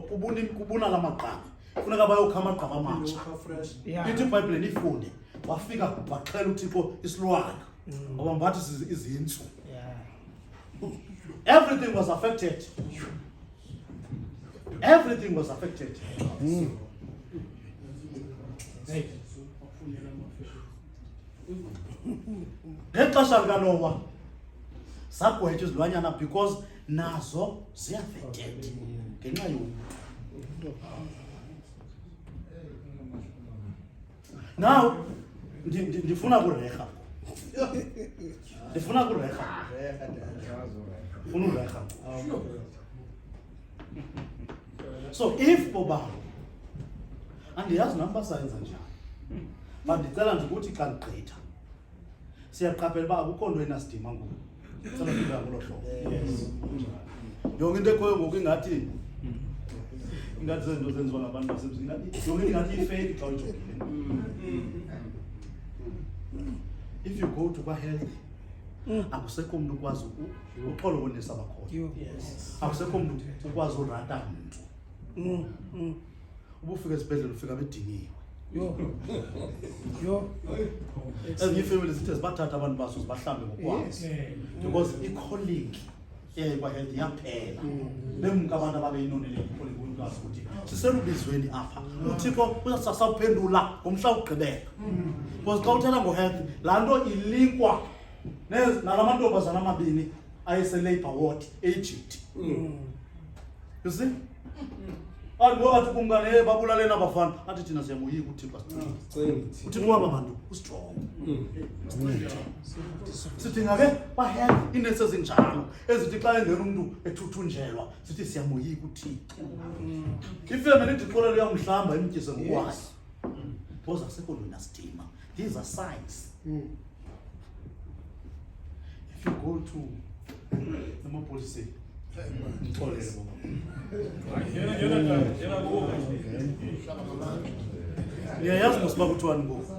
kubuna lamagqabi. Kufuneka bayokha amagqabi amatsha. Ithi iBhayibhile nifunde wafika waxhela uThixo isilwana. Ngoba mbathi izintsu. Everything was affected. Everything was affected. Ngexesha likaNoah sagwetya izilwanyana because nazo ziaffected ngenxa yomntu. Now ndifuna kureha. Ndifuna kureha. Ufuna ureha. So if bobaba andiyazi namba sayenza njani, bandicela nje ukuthi xa ndigqitha siyaqaphela uba akukho nto enasidima ngoku. Cela ndibeka ngolo hlobo. Yonke into ekhoyo ngoku ingathi zinto zenziwa ngabantu basemzini. Yonke ingathi ifake xa ujongile. If you go to kwa-health, akusekho umuntu ukwazi uxolo onesi abakhona. Akusekho umuntu ukwazi urata mntu. Ubufika esibhedlela ufika bediniwe. Ezinye iifamily zithe zibathatha abantu baso zibahlambe ngokwazi. Because i-calling kwa-health yaphela. Bemka abantu ababeyinonele i-calling umntu ukuthi siselubizweni apha. uThixo uzasawuphendula ngomhla wokugqibela. Because xa uthetha ngo-health, laa nto ilinkwa nalamantombazana amabini ayese-Labour Ward e-Egypt. You see? Athi kumngane babulaleni abafana athi thina siyamoyika uThixo asicinge. Uthixo waba bantu ustrong. Sidinga ke bahelp inesi ezinjalo ezithi xa engena umuntu ethuthunjelwa sithi siyamoyika uThixo. Ifemeli idiqola liyamhlamba imtyise ngokwayo. Because asekho lona sidima. These are signs. If you go to amapolisa ngixolele baba. Yazi mosiba kuthiwani ngoku.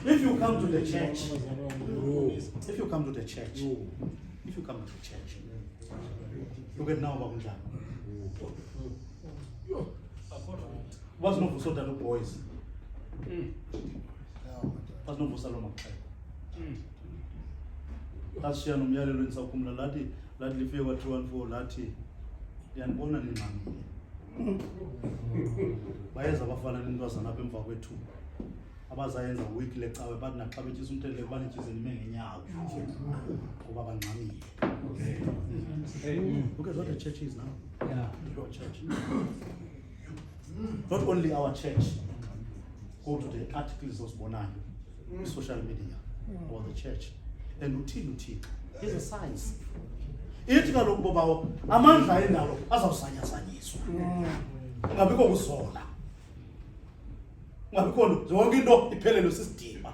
If you come to the church, look at now bakunjani. Wasinovusa utata boys. Wasinovusa lo maqhele. Lashiya nomyalelo endisaphumla lathi lifike kwa-314 lathi ndiyanibona ninqamile. Bayeza abafana nentwazana apha emva kwethu abazayenza weekly ecawe bathi naxa betyisa umtheleko banityize nime ngenyawo kuba bangxamile. Look at what the church is now. Your church. Not only our church. Go to the articles of Bonayo, social media, about the church. And uthini. Here's a signs. Ithi kaloku bobawo amandla endalo azawusanyasanyiswa. Ungabikho kuzola. Ungabikho zonke into iphelelwe sisidima.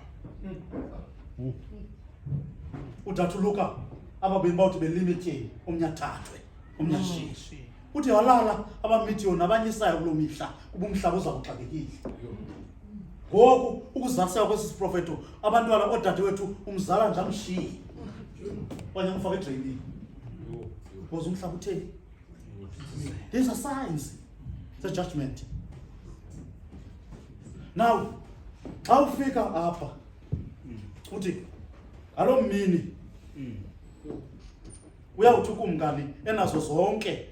Udathuluka ababini bawuthi belimityeni omnyathathwe omnyashishi. Uthi walala abamithi nabanyisayo kulo mihla ubumhlaba uzakuxakekile. Ngoku ukuzasa kwesiprofeto abantwana odadewethu umzala njamshiyi. Wanya mfaka etraining. Because umhlaba utheni? These are signs. It's a judgment. Now, xa ufika apha uthi alo mini uyawuthi kumngani enazo zonke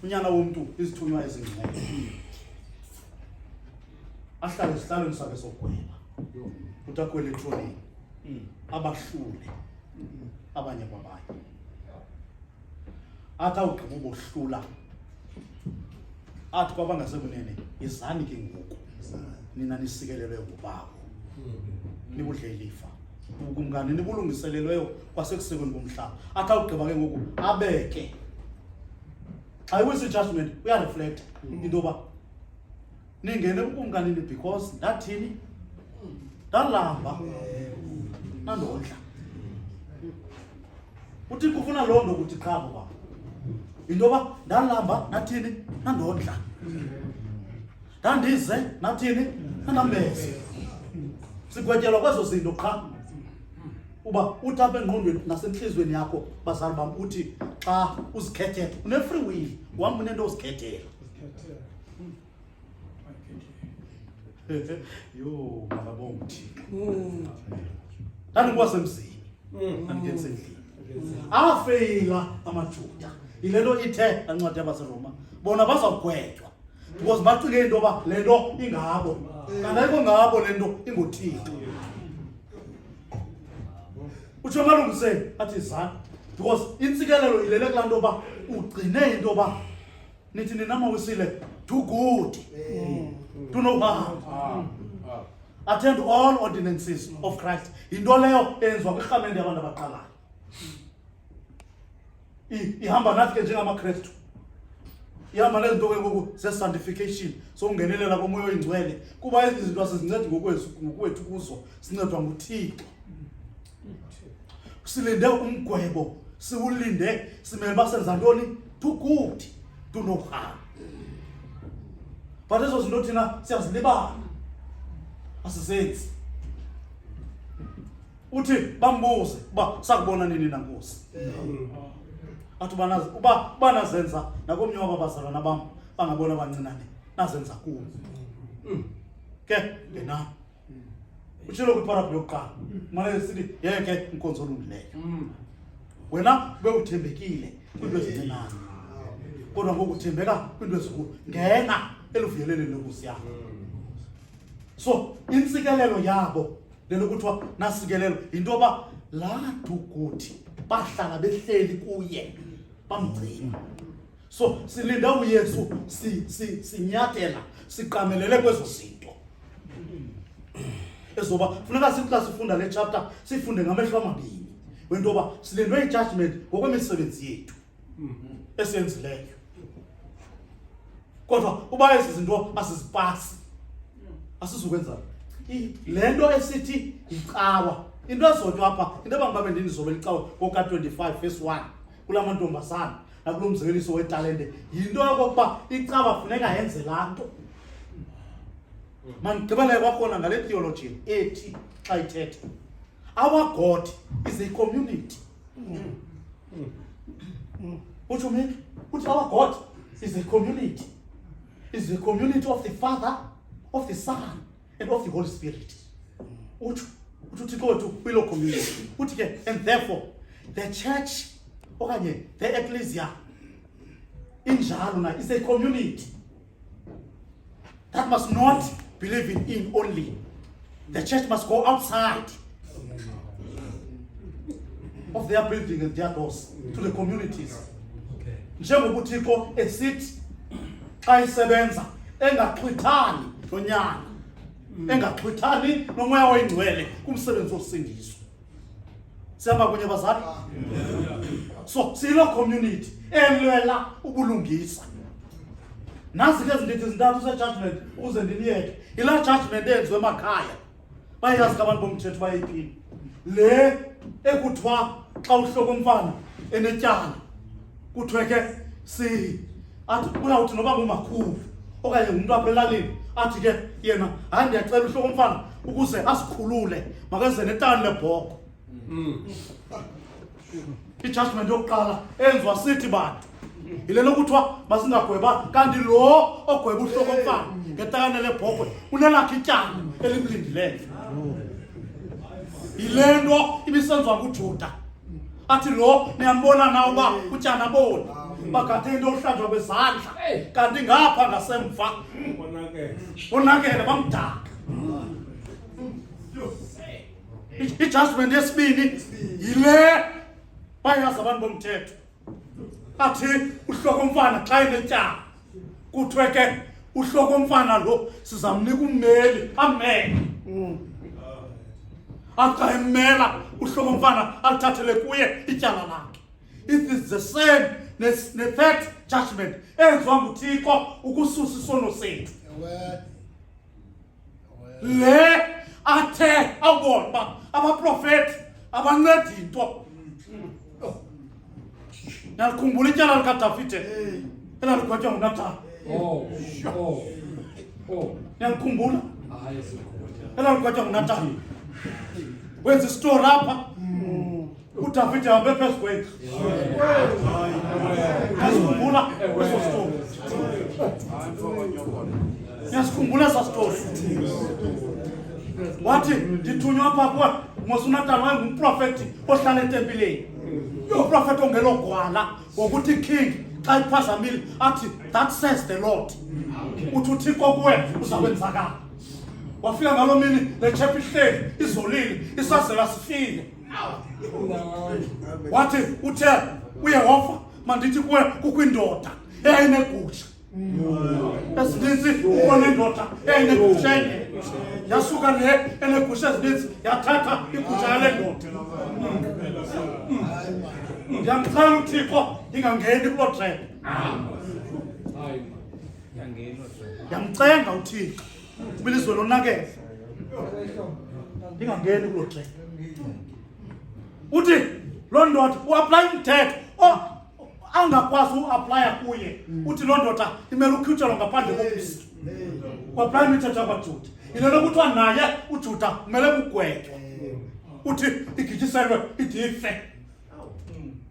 unyana womntu izithunywa ezingcwele. Ahlale isihlalweni sakhe sokugweba. Utakhwele etrolini. Abahlule. Abanye kwabanye. Athi awugqiba ubohlula. Athi kwabangasekunene izani ke ngoku. Nina nisikelelwe ngubaba. Nibudle ilifa. Ukumngane nibulungiselelweyo kwasekusekweni komhlaba. Athi awugqiba ke ngoku abeke. Xa iwisi judgment uya reflect into ba ningene ukumnganini because ndathini ndalamba nandondla. Uthi kufuna loo nto ukuthi qha baba into ba ndalamba nathini nandondla. Ndandize nathini nandambeze. Sigwetyelwa kwezo zinto qha. Uba uthi apha engqondweni nasentliziyweni yakho bazali bam uthi xa uzikhethela une-free will uhamba unento ozikhethela. Yo makabonga uThixo. Ndandikwasemzini ndandikensendlini afeyila amaJuda yile nto ithe ancwadi yabaseRoma bona bazawugwetywa because bacinge into yoba le nto ingabo kanti ayikho ngabo le nto inguThixo. Utsho malungiseni athi zani because intsikelelo ilele kulaa nto yoba ugcine into yoba nithi ninamawisile too good to no harm. Attend all ordinances of Christ. Into leyo enziwa kwirhamente yabantu abaqalayo. Ihamba nathi ke njengamaKristu. Ihamba nezinto ke ngoku ze-sanctification sokungenelela komoya oyingcwele kuba ezi zinto asizincedi ngokwethu kuzo sincedwa nguThixo. Silinde umgwebo siwulinde simele basenza ntoni too good to no harm. But ezo zinto thina siyazilibala asizenzi. Uthi bambuze uba sakubona nini na Nkosi. Athi uba nazenza nakomnye wabazalwana bam bangabona abancinane nazenza kubo. Ke ngena utshilo kwiparabhula yokuqala manje sithi yeke inkonzo olungileyo. Wena bewuthembekile kwinto ezincinane kodwa ngoku uthembeka kwinto ezinkulu ngena eluvuyeleni lenkosi yakho. So intsikelelo yabo lelokuthiwa nasikelelo into yoba laa duguthi bahlala behleli kuye bamgcina. So silinda uYesu sinyathela siqamelele kwezo zinto ezoba funeka sithi xa sifunda le chapter sifunde ngamehlo amabini wento yoba silindwe i-judgment ngokwemisebenzi yethu esiyenzileyo. Kodwa uba ezi zinto asizipasi asizukwenza le nto esithi icawa into ezotywa apha into abangabe ndinizobela icawa koka 25 verse 1 kula mantombazana nakulo mzekeliso wetalente yinto yokokuba icawa funeka yenze laa nto. Mandigqibele kwakhona ngale theology ethi xa ithetha our God is a community. What you mean? Our God is a community. Is the community of the Father, of the Son, and of the Holy Spirit. To go to willow community. And therefore, the church, the ecclesia, in Jaluna is a community that must not believe in him only. The church must go outside of their building and their doors to the communities. Njengobuthixo esithi xa isebenza engaxhwithani nonyana engaxhwithani nomoya oyingcwele kumsebenzi wosindiso. Sihamba kunye bazali? So silo community elwela ubulungisa. Nazi ke izinto ezintathu se-judgment ukuze ndiniyeke. Ila judgment enziwe emakhaya bayazi ke abantu bomthetho bayiphini le ekuthiwa xa uhloko umfana enetyala kuthiwe ke athi uyawuthi noba ngumakhulu okanye ngumuntu apha elalini athi ke yena hayi ndiyacela uhloko umfana ukuze asikhulule makenze netani lebhoko. I-judgment yokuqala enziwa sithi bantu yile lokuthiwa masingagweba kanti lo ogweba uhloko umfana ngetakane lebhokwe unelakhe ityala elimlindileyo. Yile nto ibisenziwa nguJuda athi lo niyambona na uba utyana boni bagade into ohlanjwa kwezandla kanti ngapha ngasemva bonakele bamdaka. I-judgment yesibini yile bayazi abantu bomthetho athi uhloko umfana xa enetyala kuthiwe ke uhloko umfana lo sizamnika ummeli amele axa emmela uhloko umfana alithathele kuye ityala lakhe. It is the same ne-third judgment enziwa nguThixo ukususa isono sethu. Le athe awubona uba abaprofethi abanceda into. Nalikhumbula ityala likaDavide elaligwetywa nguNathani. Nalikhumbula elaligwetywa nguNathani. Wenza isitori apha uDavide ahambe phezu kwendlu. Yasikhumbula eso story. Yasikhumbula esa story. Wathi ndithunywa apha kuwe mos uNathani wayengumprofethi ohlala etempileni. Uprofethi ongelogwala ngokuthi king xa iphazamile athi that says the Lord. Uthi uThixo kuwe uzakwenzakala. Wafika ngalo mini le church ihleli izolile isazela sifile. Wathi uthe uYehova mandithi kuwe kukho indoda eyayinegusha ezininzi ubona indoda eyayinegusha enye yasuka le enegusha ezininzi yathatha igusha yale ndoda. Ndiyamcela uThixo ndingangeni kuloo trap. Ndiyamcenga uThixo ubilizwe lonakele ndingangeni kuloo trap. Uthi loo ndoda uapply umthetho angakwazi uaplya kuye. Uthi loo ndoda imele ukhutshelwa ngaphandle kobusi. Uapply imithetho yakwaJuda. Yile lokuthiwa naye uJuda kumele kugwetywe. Uthi igityiselwe ide ife.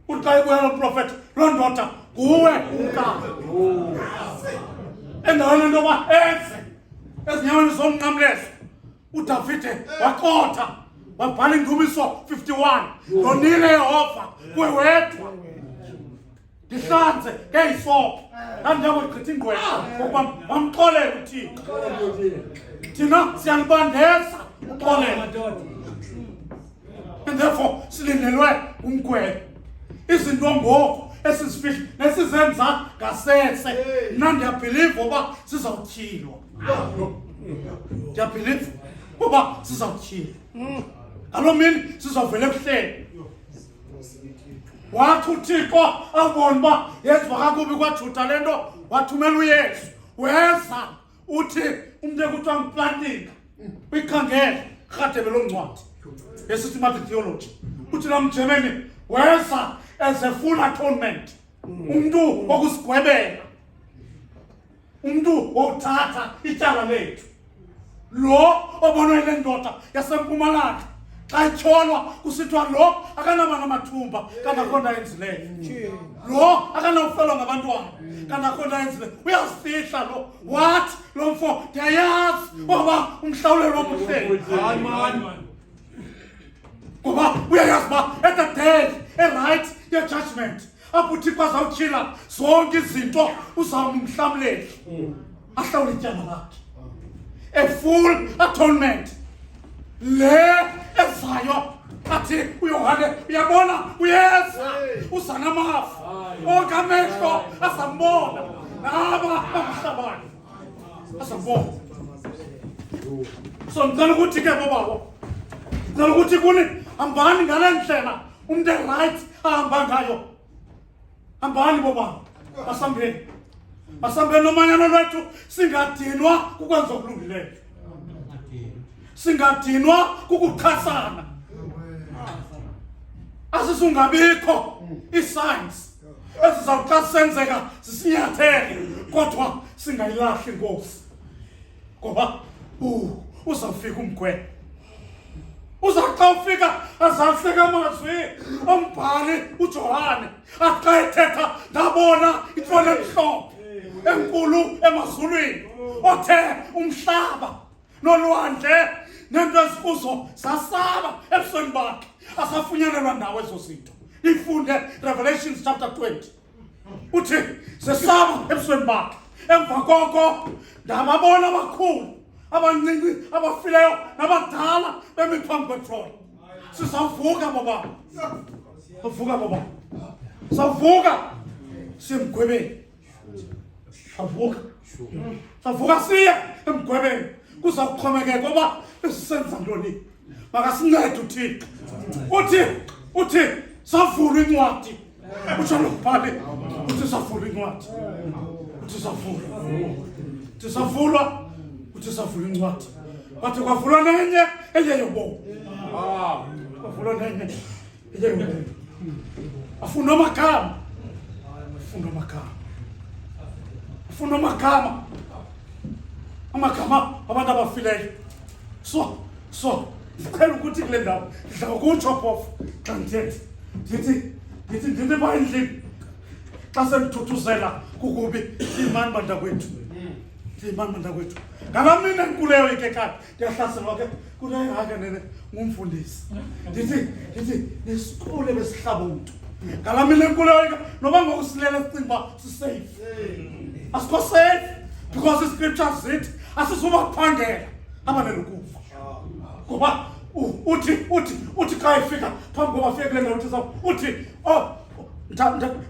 Uthi xa ibuya lo profethi loo ndoda nguwe umkakhe. Endaweni into yoba enze ezinyaweni zomnqamlezo uDavide waqotha wabhala iNdumiso 51 lonile Yehova kuwe wedwa. ndihlanze ngeyisopho ndandiyakugqitha ingqwetha ngokuba wamxolela uThixo. Thina siyalibandeza uxolela, and therefore silindelwe umgwebo. Izinto ngoku esizifihla nesizenza ngasese, mna ndiyabhiliva uba sizawutyhilwa. Ndiyabhiliva uba sizawutyhilwa. Ngaloo mini sizawuvela ebuhleni. Wathi uThixo abona uba yenziwa kakubi kwaJuda le nto, wathumela uYesu. Weza uthi umntu ekuthiwa nguPlantinga uyikhangele rhadebe loncwadi ye-systematic theology, uthi laa mjemeni weza as a full atonement, umntu wokusigwebela, umntu wokuthatha ityala lethu. Lo obonwe yile ndoda yasempumalanga xa ityholwa kusithiwa lo akanaba namathumba kanti akho nto ayenzileyo, lo akanawufelwa ngabantwana kanti akho nto ayenzileyo. Uyazifihla lo. Wathi lo mfo ndiyayazi ngoba umhlawulelo omhleni, ngoba uyayazi uba at the day right ye-judgment apho uThixo azawutyhila zonke izinto uzawumhlamleli ahlawule ityala lakhe. A full atonement. Le ezayo athi uYohane, uyabona uyeza uza namafu onke amehlo azambona naba bamhlabani azambona. So ndicela ukuthi ke bobabo, ndicela ukuthi kuni hambani ngale ndlela umntu right ahamba ngayo. Hambani bobabo, masambeni nomanyano lwethu, singadinwa kukwenza okulungileyo, singadinwa kukuchasana. Asizungabikho ii-signs ezizawuxa senzeka zisinyathele, kodwa singayilahli inkosi, ngoba uzawufika umgwebo. Uzaxa ufika azahleka amazwi ombhali uJohane athi xa ethetha ndabona intloli emhlophe enkulu emazulwini, othe umhlaba nolwandle nento ezikuzo zasaba ebusweni bakhe. Asafunyanelwa ndawo ezo zinto. Ifunde Revelations chapter 20. Uthi zesaba ebusweni bakhe. Emva koko ndababona abakhulu, abancinci, abafileyo nabadala bemi phambi kwetroni. Sizawuvuka baba, savuka baba, savuka simgwebeni, savuka siye emgwebeni. Kuzawuxhomekeka uba esisenza ntoni. Makasincede uThixo. Uthi savulwa incwadi. Utsho lo mbhali uthi savulwa incwadi. Uthi savulwa incwadi. Wathi kwavulwa nenye enye yobomi. Kwavulwa nenye enye yobomi. Afuna amagama. Amagama abantu abafileyo. So ndicela ukuthi kule ndawo ndidla ngokutsho phofu xa ndithethe ndithi pha endlini xa sendithuthuzela kukubi, ndiyimani bantakwethu, ngalaa mini enkuleyo ikekade ndiyahlaselwa ke kunayake nene ngumfundisi. Ndithi nesikhule besihlaba umntu ngalaa mini enkuleyo, noba ngoku silele sicinga uba sisafe. Asikho safe because i-scriptures zithi asizubakuphangela abanele ukufa, ngoba uthi xa ifika phambi koba fike kule ndawo uthi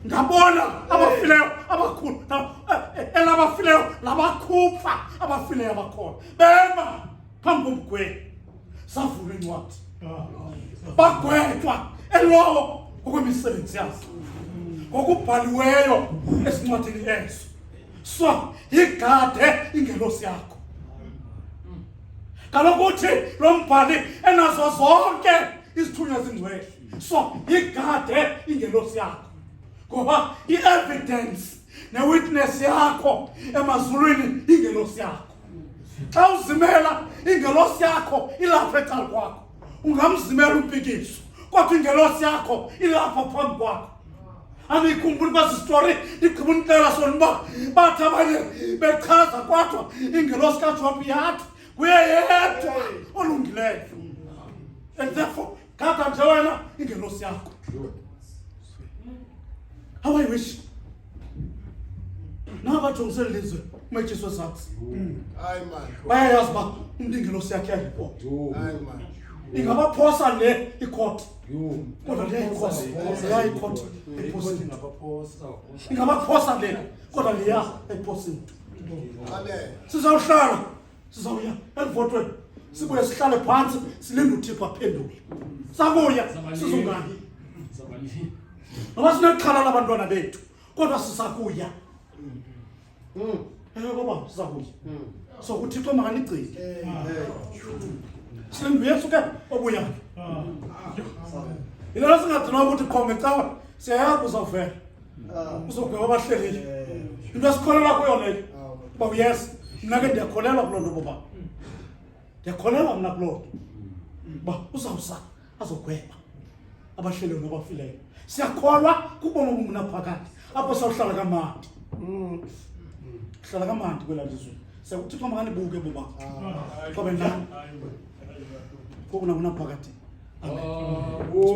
ndabona abafileyo abakhulu elabafileyo labakhupha abafileyo abakhona bema phambi komgwebi. Savulwa incwadi, bagwetywa elowo ngokwemisebenzi yazo, ngokubhaliweyo esincwadini eso. So yigade ingelosi yakho. Kaloku uthi lo mbhali enazo zonke izithunywa ezingcwele. So yigade ingelosi yakho, ngoba i-evidence ne-witness yakho emazulwini ingelosi yakho. Xa uzimela ingelosi yakho ilapha ecala kwakho, ungamzimela umpikiso, kodwa ingelosi yakho ilapha phambi kwakho. Andiyikhumbuli kwezi story ndigqiba untela sona uba bathi abanye bechaza kodwa ingelosi kaJobe yathi kuye yedwa olungileyo. And therefore gada nje wena ingelosi yakho. How I wish nabajongisele lizwe uMetshiswe Sachs Hayi man. bayayazi uba umlingelo siyakhe report Hayi man. ingabaphosa le icourt Yo. kodwa le icourt Iposti ngabaphosa. ingabaphosa le kodwa leya eposini Amen. sizawuya elivotweni sibuye sihlale phansi silinde uThixo aphendule sabuya sizongani ngoba sinexhala labantwana bethu kodwa sisakuya baba sisakuya so uThixo makanigcine silembu Yesu ke obuya yena singadina ukuthi qhome cawa siyayazi uzawuvela uzogweba abahlelile into esikholela kuyo leyo ba yes mina ke ndiyakholelwa kuloo nto baba ndiyakholelwa mna kuloo nto ba uzawusa azogweba abahlelele nabafileyo siyakholwa kubomi obunaphakade apho sawuhlala kamandi hlala kamandi kwela lizwe siyakuthixo makanibuke baba qobe nani kokuna kunaphakade